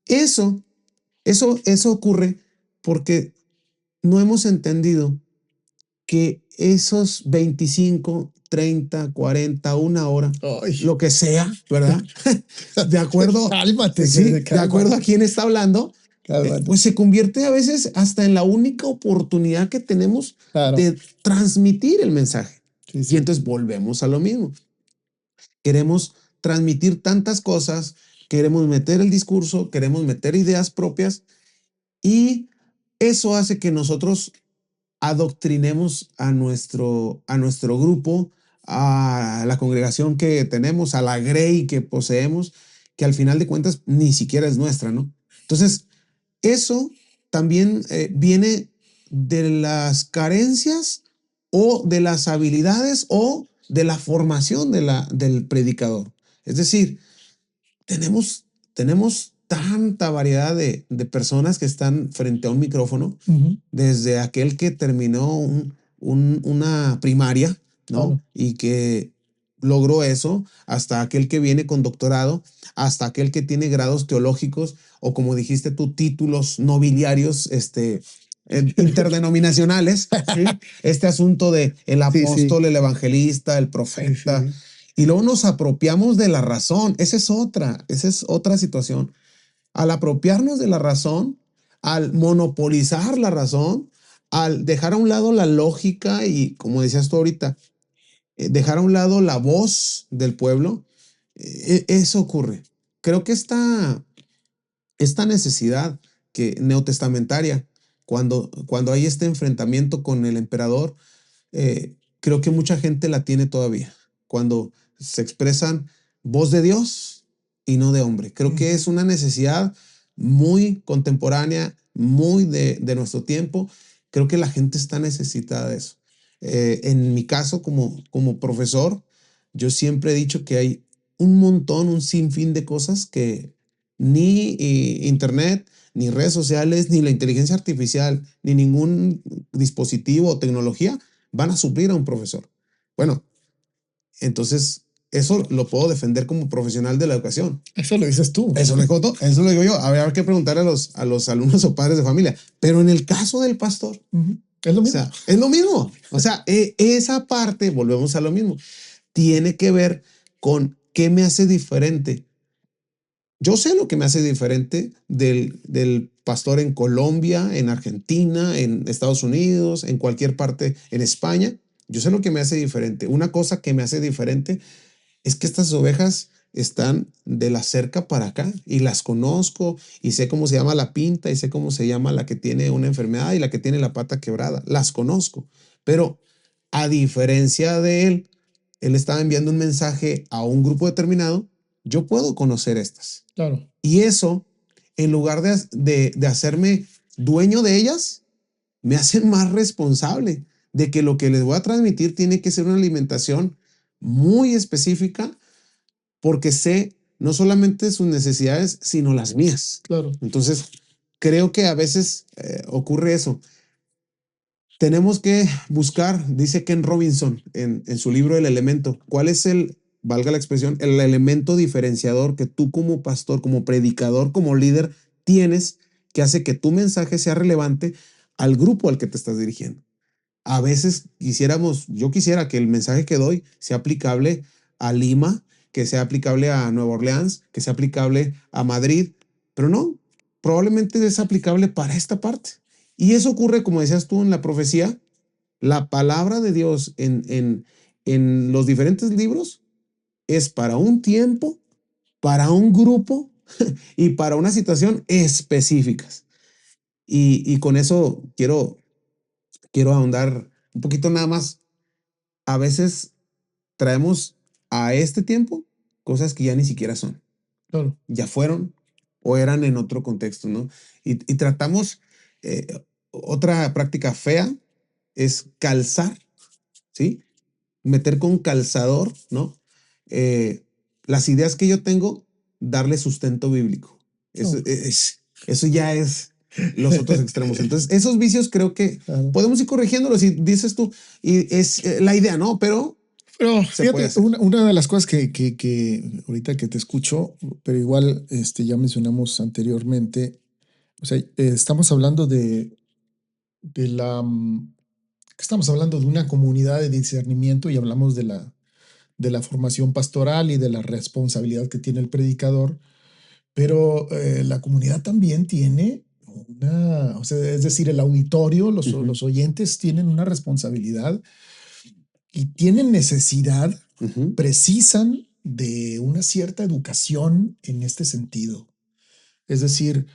Speaker 2: eso ocurre porque no hemos entendido que esos 25, 30, 40, una hora, lo que sea, ¿verdad? De acuerdo,
Speaker 1: cálmate,
Speaker 2: sí, de acuerdo a quién está hablando, pues se convierte a veces hasta en la única oportunidad que tenemos de transmitir el mensaje. Sí, sí. Y entonces volvemos a lo mismo. Queremos transmitir tantas cosas, queremos meter el discurso, queremos meter ideas propias y eso hace que nosotros adoctrinemos a nuestro grupo, a la congregación que tenemos, a la grey que poseemos, que al final de cuentas ni siquiera es nuestra, ¿no? Entonces, eso también viene de las carencias o de las habilidades o de la formación del predicador. Es decir, tenemos tanta variedad de personas que están frente a un micrófono, desde aquel que terminó una primaria, ¿no? Y que logró eso, hasta aquel que viene con doctorado, hasta aquel que tiene grados teológicos o, como dijiste tú, títulos nobiliarios, interdenominacionales, ¿sí? Este asunto de el apóstol, el evangelista, el profeta. Sí. Y luego nos apropiamos de la razón. Esa es otra situación. Al apropiarnos de la razón, al monopolizar la razón, al dejar a un lado la lógica y, como decías tú ahorita, dejar a un lado la voz del pueblo, eso ocurre. Creo que esta necesidad neotestamentaria, cuando hay este enfrentamiento con el emperador, creo que mucha gente la tiene todavía. Cuando se expresan voz de Dios y no de hombre. Creo que es una necesidad muy contemporánea, muy de nuestro tiempo. Creo que la gente está necesitada de eso. En mi caso, como profesor, yo siempre he dicho que hay un sinfín de cosas que ni internet, ni redes sociales, ni la inteligencia artificial, ni ningún dispositivo o tecnología van a suplir a un profesor. Bueno, entonces eso lo puedo defender como profesional de la educación.
Speaker 1: Eso lo dices tú.
Speaker 2: Eso lo digo yo. Habrá que preguntar a los alumnos o padres de familia. Pero en el caso del pastor,
Speaker 1: es lo mismo.
Speaker 2: O sea, es lo mismo. O sea, esa parte, volvemos a lo mismo, tiene que ver con qué me hace diferente. Yo sé lo que me hace diferente del pastor en Colombia, en Argentina, en Estados Unidos, en cualquier parte, en España. Yo sé lo que me hace diferente. Una cosa que me hace diferente es que estas ovejas están de la cerca para acá y las conozco y sé cómo se llama la pinta y sé cómo se llama la que tiene una enfermedad y la que tiene la pata quebrada. Las conozco, pero A diferencia de él estaba enviando un mensaje a un grupo determinado, yo puedo conocer estas.
Speaker 1: Claro,
Speaker 2: Y eso, en lugar de hacerme dueño de ellas, me hacen más responsable de que lo que les voy a transmitir tiene que ser una alimentación muy específica porque sé no solamente sus necesidades, sino las mías.
Speaker 1: claro,
Speaker 2: Entonces, creo que a veces ocurre eso. Tenemos que buscar, dice Ken Robinson en su libro El Elemento, cuál es valga la expresión, el elemento diferenciador que tú como pastor, como predicador, como líder tienes que hace que tu mensaje sea relevante al grupo al que te estás dirigiendo. A veces yo quisiera que el mensaje que doy sea aplicable a Lima, que sea aplicable a Nueva Orleans, que sea aplicable a Madrid, pero no, probablemente es aplicable para esta parte. Y eso ocurre, como decías tú en la profecía, la palabra de Dios en los diferentes libros es para un tiempo, para un grupo y para una situación específicas. Y con eso quiero ahondar un poquito nada más. A veces traemos a este tiempo cosas que ya ni siquiera son,
Speaker 1: claro.
Speaker 2: ya fueron o eran en otro contexto, ¿no? Y tratamos, eh, otra práctica fea es calzar, ¿sí? Meter con calzador, ¿no? Eh, las ideas que yo tengo, darle sustento bíblico. Eso,
Speaker 1: No,
Speaker 2: eso ya es los otros extremos. Entonces, esos vicios creo que
Speaker 1: claro.
Speaker 2: podemos ir corrigiéndolos y dices tú, y es la idea, ¿no? Pero
Speaker 1: Pero
Speaker 2: se puede
Speaker 1: fíjate,
Speaker 2: hacer.
Speaker 1: una de las cosas que ahorita que te escucho, pero igual ya mencionamos anteriormente, o sea, estamos hablando de que estamos hablando de una comunidad de discernimiento y hablamos de la formación pastoral y de la responsabilidad que tiene el predicador, pero la comunidad también tiene o sea, es decir, el auditorio,
Speaker 2: Ujú,
Speaker 1: los oyentes tienen una responsabilidad y tienen necesidad,
Speaker 2: ujú,
Speaker 1: precisan de una cierta educación en este sentido. Es decir,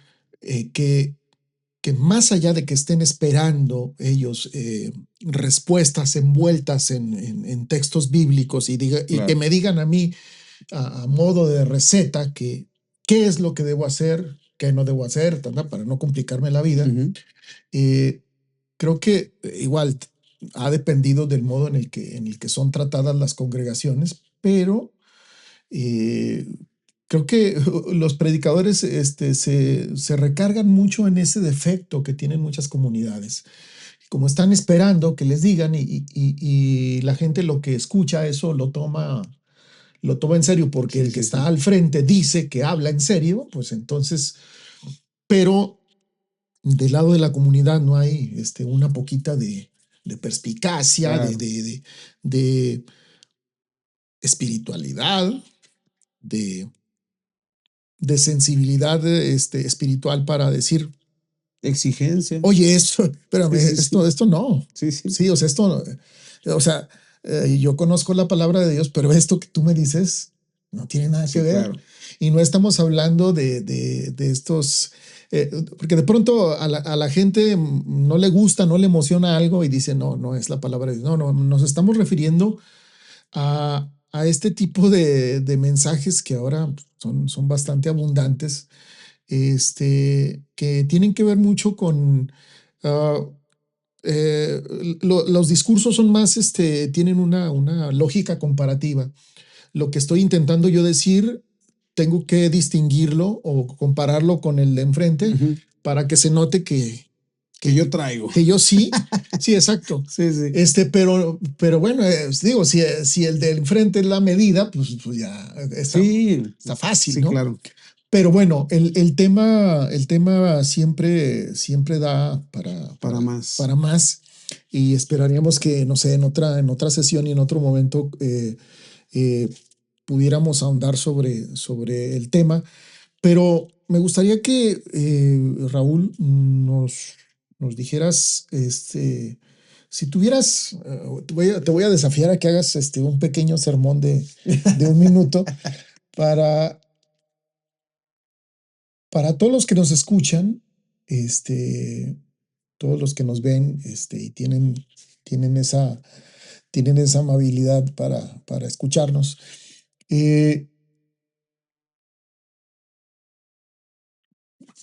Speaker 1: que más allá de que estén esperando ellos respuestas envueltas en textos bíblicos y que
Speaker 2: claro.
Speaker 1: me digan a mí a modo de receta que qué es lo que debo hacer, qué no debo hacer, ¿verdad? Para no complicarme la vida,
Speaker 2: Ujú,
Speaker 1: eh, creo que igual ha dependido del modo en el que son tratadas las congregaciones, pero eh, creo que los predicadores se recargan mucho en ese defecto que tienen muchas comunidades. Como están esperando que les digan y la gente lo que escucha eso lo toma en serio porque
Speaker 2: sí,
Speaker 1: el que
Speaker 2: sí,
Speaker 1: está
Speaker 2: sí.
Speaker 1: al frente dice que habla en serio, pues entonces, pero del lado de la comunidad no hay una poquita de perspicacia,
Speaker 2: Claro.
Speaker 1: de espiritualidad, de, de sensibilidad espiritual para decir,
Speaker 2: Exigencia.
Speaker 1: oye, esto, espérame,
Speaker 2: Sí, sí, sí.
Speaker 1: esto no.
Speaker 2: Sí, sí.
Speaker 1: Sí, o sea, o sea, yo conozco la palabra de Dios, pero esto que tú me dices no tiene nada que
Speaker 2: Sí,
Speaker 1: ver.
Speaker 2: claro.
Speaker 1: Y no estamos hablando de estos, porque de pronto a la gente no le gusta, no le emociona algo y dice, no, no es la palabra de Dios. No, no, nos estamos refiriendo a este tipo de mensajes que ahora son bastante abundantes, que tienen que ver mucho con ah, los discursos son más, tienen una lógica comparativa. Lo que estoy intentando yo decir, tengo que distinguirlo o compararlo con el de enfrente
Speaker 2: Ujú.
Speaker 1: para que se note
Speaker 2: Que yo
Speaker 1: que,
Speaker 2: traigo.
Speaker 1: que yo sí, sí, exacto.
Speaker 2: Sí, sí.
Speaker 1: Pero bueno, digo, si el de enfrente es la medida, pues ya
Speaker 2: Sí,
Speaker 1: está fácil,
Speaker 2: sí,
Speaker 1: ¿no?
Speaker 2: claro.
Speaker 1: Pero bueno, el tema siempre da
Speaker 2: Para más.
Speaker 1: para más y esperaríamos que, no sé, en otra sesión y en otro momento eh, pudiéramos ahondar sobre el tema, pero me gustaría que Raúl nos dijeras, si tuvieras, te voy a desafiar a que hagas un pequeño sermón de un minuto para todos los que nos escuchan, este, todos los que nos ven, y tienen esa, tienen esa amabilidad para escucharnos.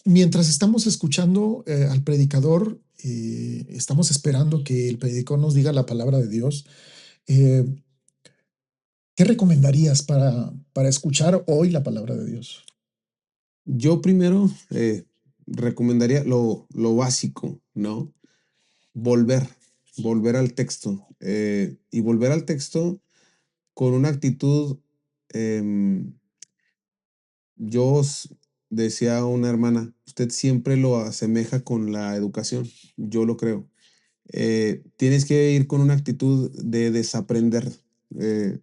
Speaker 1: Mientras estamos escuchando al predicador, estamos esperando que el predicador nos diga la palabra de Dios. ¿Qué recomendarías para escuchar hoy la palabra de Dios?
Speaker 2: Yo primero recomendaría lo básico, ¿no? Volver, volver al texto. Y volver al texto con una actitud. em, yo decía a una hermana, usted siempre lo asemeja con la educación. Yo lo creo. Tienes que ir con una actitud de desaprender, eh,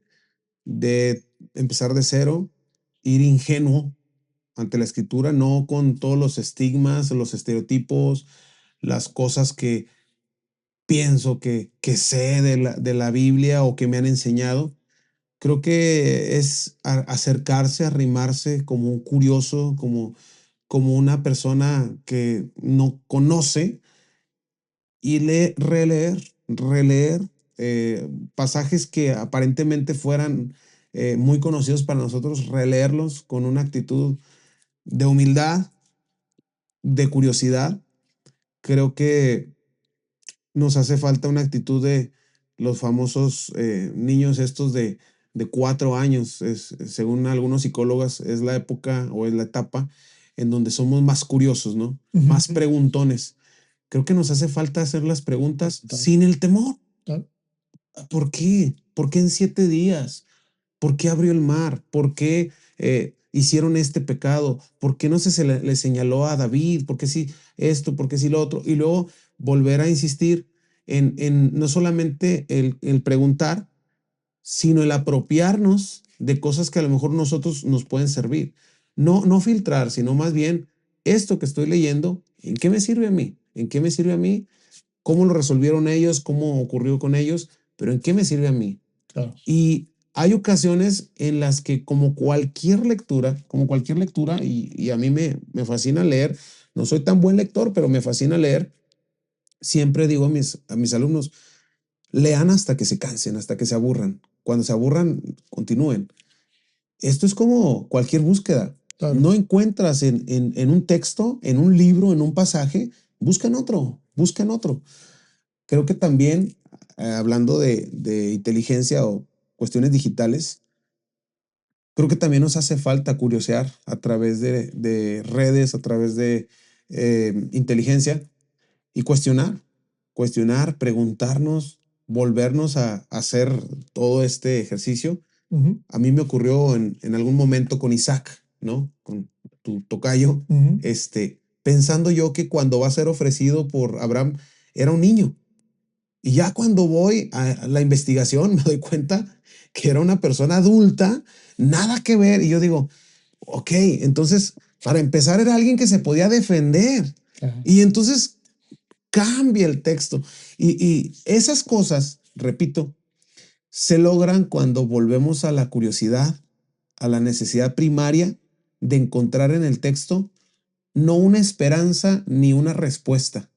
Speaker 2: de empezar de cero, ir ingenuo ante la escritura, no con todos los estigmas, los estereotipos, las cosas que pienso que sé de la Biblia o que me han enseñado. Creo que es acercarse, arrimarse como un curioso, como una persona que no conoce y releer pasajes que aparentemente fueran muy conocidos para nosotros, releerlos con una actitud de humildad, de curiosidad. Creo que nos hace falta una actitud de los famosos niños estos de 4 años. Según algunos psicólogos, es la época o es la etapa en donde somos más curiosos, ¿no? Más preguntones. Creo que nos hace falta hacer las preguntas sin el temor. ¿Por qué? ¿Por qué en 7 días? ¿Por qué abrió el mar? ¿Por qué hicieron este pecado? ¿Por qué no le señaló a David? ¿Por qué sí esto? ¿Por qué sí lo otro? Y luego volver a insistir en no solamente el preguntar, sino el apropiarnos de cosas que a lo mejor nosotros nos pueden servir. No filtrar, sino más bien esto que estoy leyendo, ¿en qué me sirve a mí? ¿En qué me sirve a mí? ¿Cómo lo resolvieron ellos? ¿Cómo ocurrió con ellos? Pero ¿en qué me sirve a mí?
Speaker 1: Claro.
Speaker 2: Y hay ocasiones en las que como cualquier lectura, y a mí me fascina leer, no soy tan buen lector, pero me fascina leer, siempre digo a mis alumnos, lean hasta que se cansen, hasta que se aburran. Cuando se aburran, continúen. Esto es como cualquier búsqueda.
Speaker 1: Claro.
Speaker 2: No encuentras en un texto, en un libro, en un pasaje, busca en otro, busca en otro. Creo que también, hablando de inteligencia o cuestiones digitales, creo que también nos hace falta curiosear a través de redes, a través de inteligencia y cuestionar, preguntarnos, volvernos a hacer todo este ejercicio. A mí me ocurrió en algún momento con Isaac, ¿no? Con tu tocayo, pensando yo que cuando va a ser ofrecido por Abraham era un niño. Y ya cuando voy a la investigación me doy cuenta que era una persona adulta, nada que ver. Y yo digo, ok, entonces para empezar era alguien que se podía defender.
Speaker 1: Ajá.
Speaker 2: Y entonces cambia el texto. Y esas cosas, repito, se logran cuando volvemos a la curiosidad, a la necesidad primaria de encontrar en el texto no una esperanza ni una respuesta,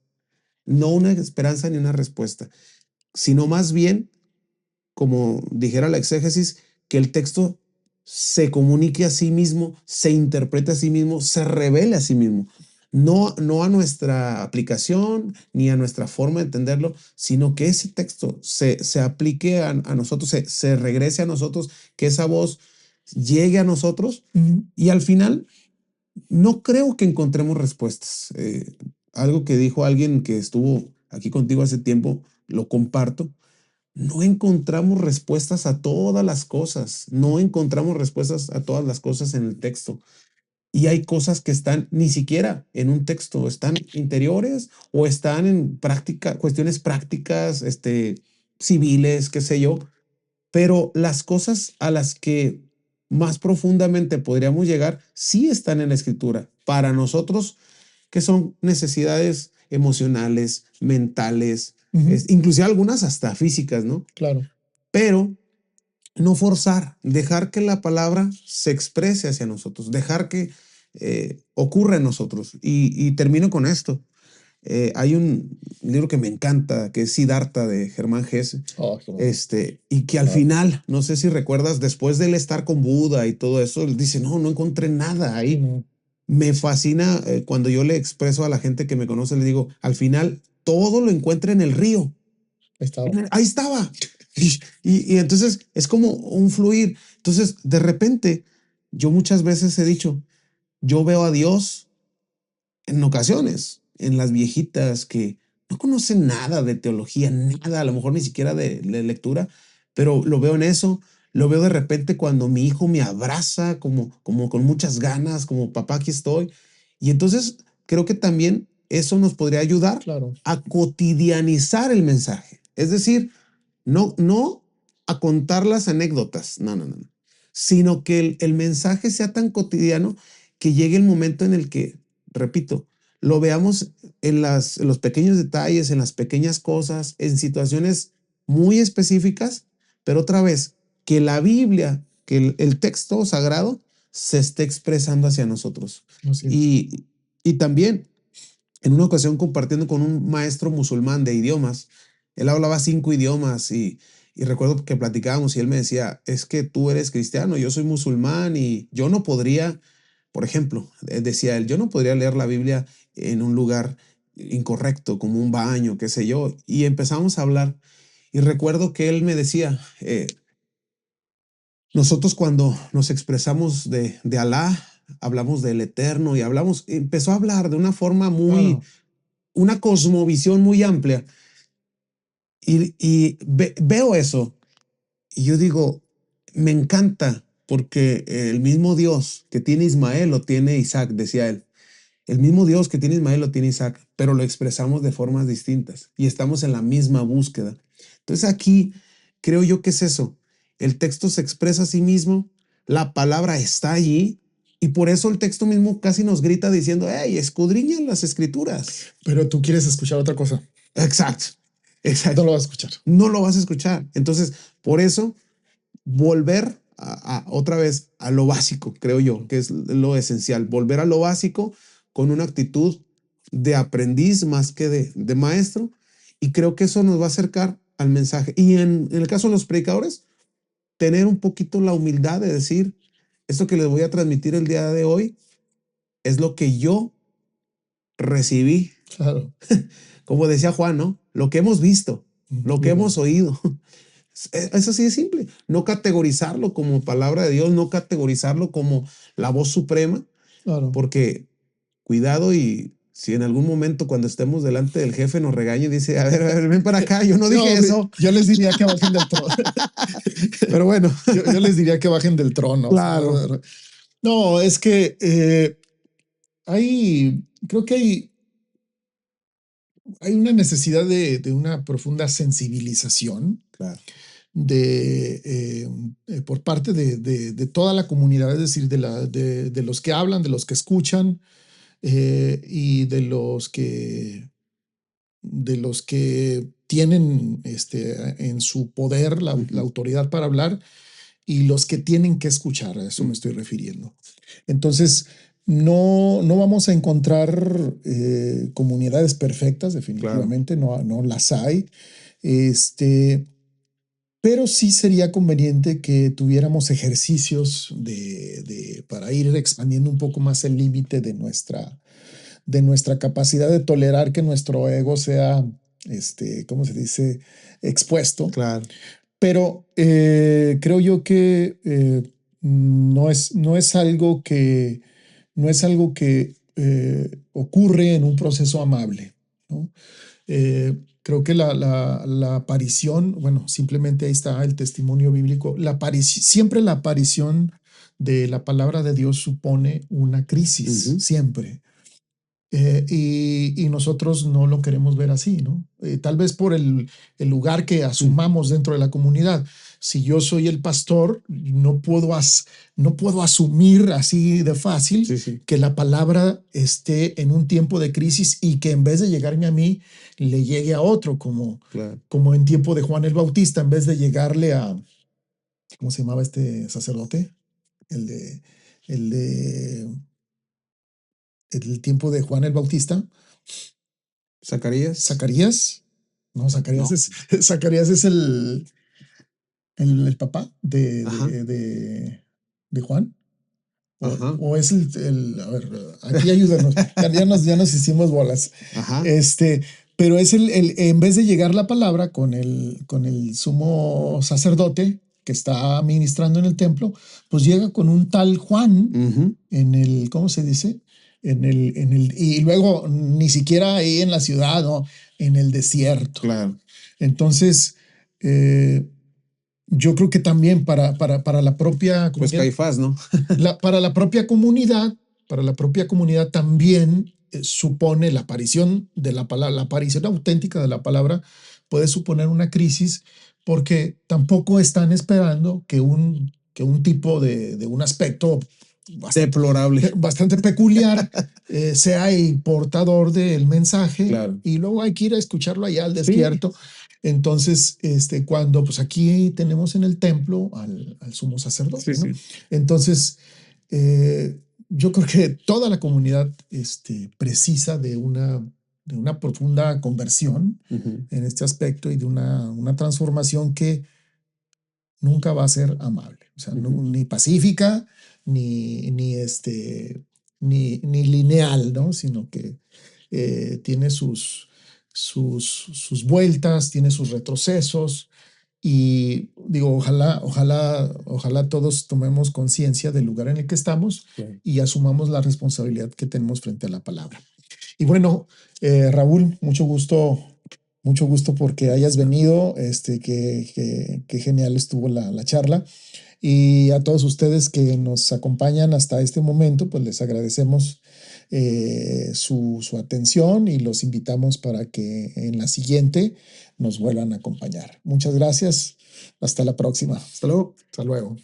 Speaker 2: no una esperanza ni una respuesta, sino más bien, como dijera la exégesis, que el texto se comunique a sí mismo, se interprete a sí mismo, se revele a sí mismo. No a nuestra aplicación ni a nuestra forma de entenderlo, sino que ese texto se aplique a nosotros, se regrese a nosotros, que esa voz llegue a nosotros y al final no creo que encontremos respuestas. Algo que dijo alguien que estuvo aquí contigo hace tiempo, lo comparto. No encontramos respuestas a todas las cosas, no encontramos respuestas a todas las cosas en el texto. Y hay cosas que están ni siquiera en un texto, están interiores o están en cuestiones prácticas, civiles, qué sé yo. Pero las cosas a las que más profundamente podríamos llegar sí están en la escritura. Para nosotros, que son necesidades emocionales, mentales, inclusive algunas hasta físicas, ¿no?
Speaker 1: Claro.
Speaker 2: Pero no forzar, dejar que la palabra se exprese hacia nosotros, dejar que ocurra en nosotros. Y termino con esto. Hay un libro que me encanta, que es Siddhartha de Germán Hesse,
Speaker 1: Oh, qué bueno.
Speaker 2: y que al
Speaker 1: Claro.
Speaker 2: final, no sé si recuerdas, después de él estar con Buda y todo eso, él dice, no, no encontré nada ahí.
Speaker 1: Mm,
Speaker 2: Me fascina cuando yo le expreso a la gente que me conoce, le digo, al final todo lo encuentra en el río.
Speaker 1: ahí estaba.
Speaker 2: Ahí estaba. Y entonces es como un fluir. Entonces, de repente, yo muchas veces he dicho, yo veo a Dios en ocasiones, en las viejitas que no conocen nada de teología, nada, a lo mejor ni siquiera de lectura, pero lo veo en eso, lo veo de repente cuando mi hijo me abraza como con muchas ganas, como papá, aquí estoy. Y entonces creo que también eso nos podría ayudar
Speaker 1: Claro.
Speaker 2: a cotidianizar el mensaje. Es decir, no a contar las anécdotas, no, sino que el mensaje sea tan cotidiano que llegue el momento en el que, repito, lo veamos en los pequeños detalles, en las pequeñas cosas, en situaciones muy específicas, pero otra vez, que la Biblia, que el texto sagrado se esté expresando hacia nosotros.
Speaker 1: Así es.
Speaker 2: Y también, en una ocasión compartiendo con un maestro musulmán de idiomas, él hablaba 5 idiomas y recuerdo que platicábamos y él me decía, es que tú eres cristiano, yo soy musulmán y yo no podría, por ejemplo, decía él, yo no podría leer la Biblia en un lugar incorrecto, como un baño, qué sé yo. Y empezamos a hablar y recuerdo que él me decía, nosotros cuando nos expresamos de Alá, hablamos del Eterno y hablamos, empezó a hablar de una forma muy,
Speaker 1: Claro.
Speaker 2: una cosmovisión muy amplia y veo eso y yo digo, me encanta porque el mismo Dios que tiene Ismael lo tiene Isaac, decía él. El mismo Dios que tiene Ismael lo tiene Isaac, pero lo expresamos de formas distintas y estamos en la misma búsqueda. Entonces aquí creo yo que es eso. El texto se expresa a sí mismo, la palabra está allí y por eso el texto mismo casi nos grita diciendo, hey, escudriñen las escrituras.
Speaker 1: Pero tú quieres escuchar otra cosa.
Speaker 2: Exacto,
Speaker 1: No
Speaker 2: exacto.
Speaker 1: lo vas a escuchar.
Speaker 2: No lo vas a escuchar. Entonces, por eso volver otra vez a lo básico, creo yo, que es lo esencial, volver a lo básico con una actitud de aprendiz más que de maestro, y creo que eso nos va a acercar al mensaje. Y en el caso de los predicadores, tener un poquito la humildad de decir, esto que les voy a transmitir el día de hoy es lo que yo recibí,
Speaker 1: Claro.
Speaker 2: como decía Juan, ¿no? Lo que hemos visto, lo que
Speaker 1: Igual.
Speaker 2: hemos oído. Es así de simple. No categorizarlo como palabra de Dios, no categorizarlo como la voz suprema,
Speaker 1: Claro.
Speaker 2: porque cuidado y si en algún momento cuando estemos delante del jefe nos regaña y dice, a ver, ven para acá, yo no dije
Speaker 1: No,
Speaker 2: eso.
Speaker 1: yo les diría que bajen del trono.
Speaker 2: Pero bueno,
Speaker 1: Yo les diría que bajen del trono.
Speaker 2: claro,
Speaker 1: No, es que creo que hay una necesidad de una profunda sensibilización
Speaker 2: claro.
Speaker 1: por parte de toda la comunidad, es decir, de los que hablan, de los que escuchan y de los que tienen en su poder
Speaker 2: Uh
Speaker 1: la
Speaker 2: -huh.
Speaker 1: autoridad para hablar y los que tienen que escuchar, a eso me estoy refiriendo. Entonces, no vamos a encontrar comunidades perfectas,
Speaker 2: Claro.
Speaker 1: definitivamente, no las hay, este, pero sí sería conveniente que tuviéramos ejercicios para ir expandiendo un poco más el límite de nuestra capacidad de tolerar que nuestro ego sea, ¿cómo se dice?, expuesto.
Speaker 2: Claro.
Speaker 1: Pero creo yo que no es algo que, ocurre en un proceso amable, ¿no? Creo que la aparición, bueno, simplemente ahí está el testimonio bíblico, siempre la aparición de la palabra de Dios supone una
Speaker 2: Uh
Speaker 1: crisis,
Speaker 2: -huh.
Speaker 1: siempre. Y nosotros no lo queremos ver así, ¿no? Tal vez por el lugar que asumamos dentro de la comunidad. Si yo soy el pastor, no puedo asumir así de fácil
Speaker 2: Sí, sí.
Speaker 1: que la palabra esté en un tiempo de crisis y que en vez de llegarme a mí, le llegue a otro, como,
Speaker 2: Claro.
Speaker 1: como en tiempo de Juan el Bautista, en vez de llegarle a, ¿cómo se llamaba este sacerdote? El de, el de, el tiempo de Juan el Bautista.
Speaker 2: ¿Zacarías?
Speaker 1: ¿Zacarías? No, Zacarías
Speaker 2: No.
Speaker 1: Zacarías es el papá
Speaker 2: Ajá,
Speaker 1: de Juan.
Speaker 2: ajá,
Speaker 1: O es a ver, aquí ayúdanos, ya nos hicimos bolas.
Speaker 2: ajá.
Speaker 1: Este, pero es en vez de llegar la palabra con el sumo sacerdote que está ministrando en el templo, pues llega con un tal Juan
Speaker 2: Ujú,
Speaker 1: en ¿cómo se dice? Y luego ni siquiera ahí en la ciudad, ¿no? En el desierto.
Speaker 2: claro.
Speaker 1: Entonces, eh, yo creo que también para la propia
Speaker 2: Pues
Speaker 1: comunidad,
Speaker 2: Caifás, ¿no?
Speaker 1: para la propia comunidad, también supone la aparición de la palabra, la aparición auténtica de la palabra puede suponer una crisis porque tampoco están esperando que un tipo de un aspecto bastante,
Speaker 2: Deplorable.
Speaker 1: bastante peculiar sea el portador del mensaje
Speaker 2: Claro.
Speaker 1: y luego hay que ir a escucharlo allá al
Speaker 2: Sí,
Speaker 1: desierto. Entonces, cuando pues aquí tenemos en el templo al sumo
Speaker 2: sí,
Speaker 1: sacerdote, ¿no?
Speaker 2: sí.
Speaker 1: Entonces, eh, yo creo que toda la comunidad precisa de una profunda conversión
Speaker 2: Ujú,
Speaker 1: en este aspecto y de una transformación que nunca va a ser amable, o sea,
Speaker 2: ujú.
Speaker 1: ni pacífica, ni lineal, ¿no? Sino que tiene sus vueltas, tiene sus retrocesos, y digo, ojalá todos tomemos conciencia del lugar en el que estamos
Speaker 2: Claro.
Speaker 1: y asumamos la responsabilidad que tenemos frente a la palabra. Y bueno, Raúl, mucho gusto porque hayas venido, que genial estuvo la charla. Y a todos ustedes que nos acompañan hasta este momento, pues les agradecemos su atención y los invitamos para que en la siguiente nos vuelvan a acompañar. Muchas gracias. Hasta la próxima.
Speaker 2: Hasta luego.
Speaker 1: Hasta luego.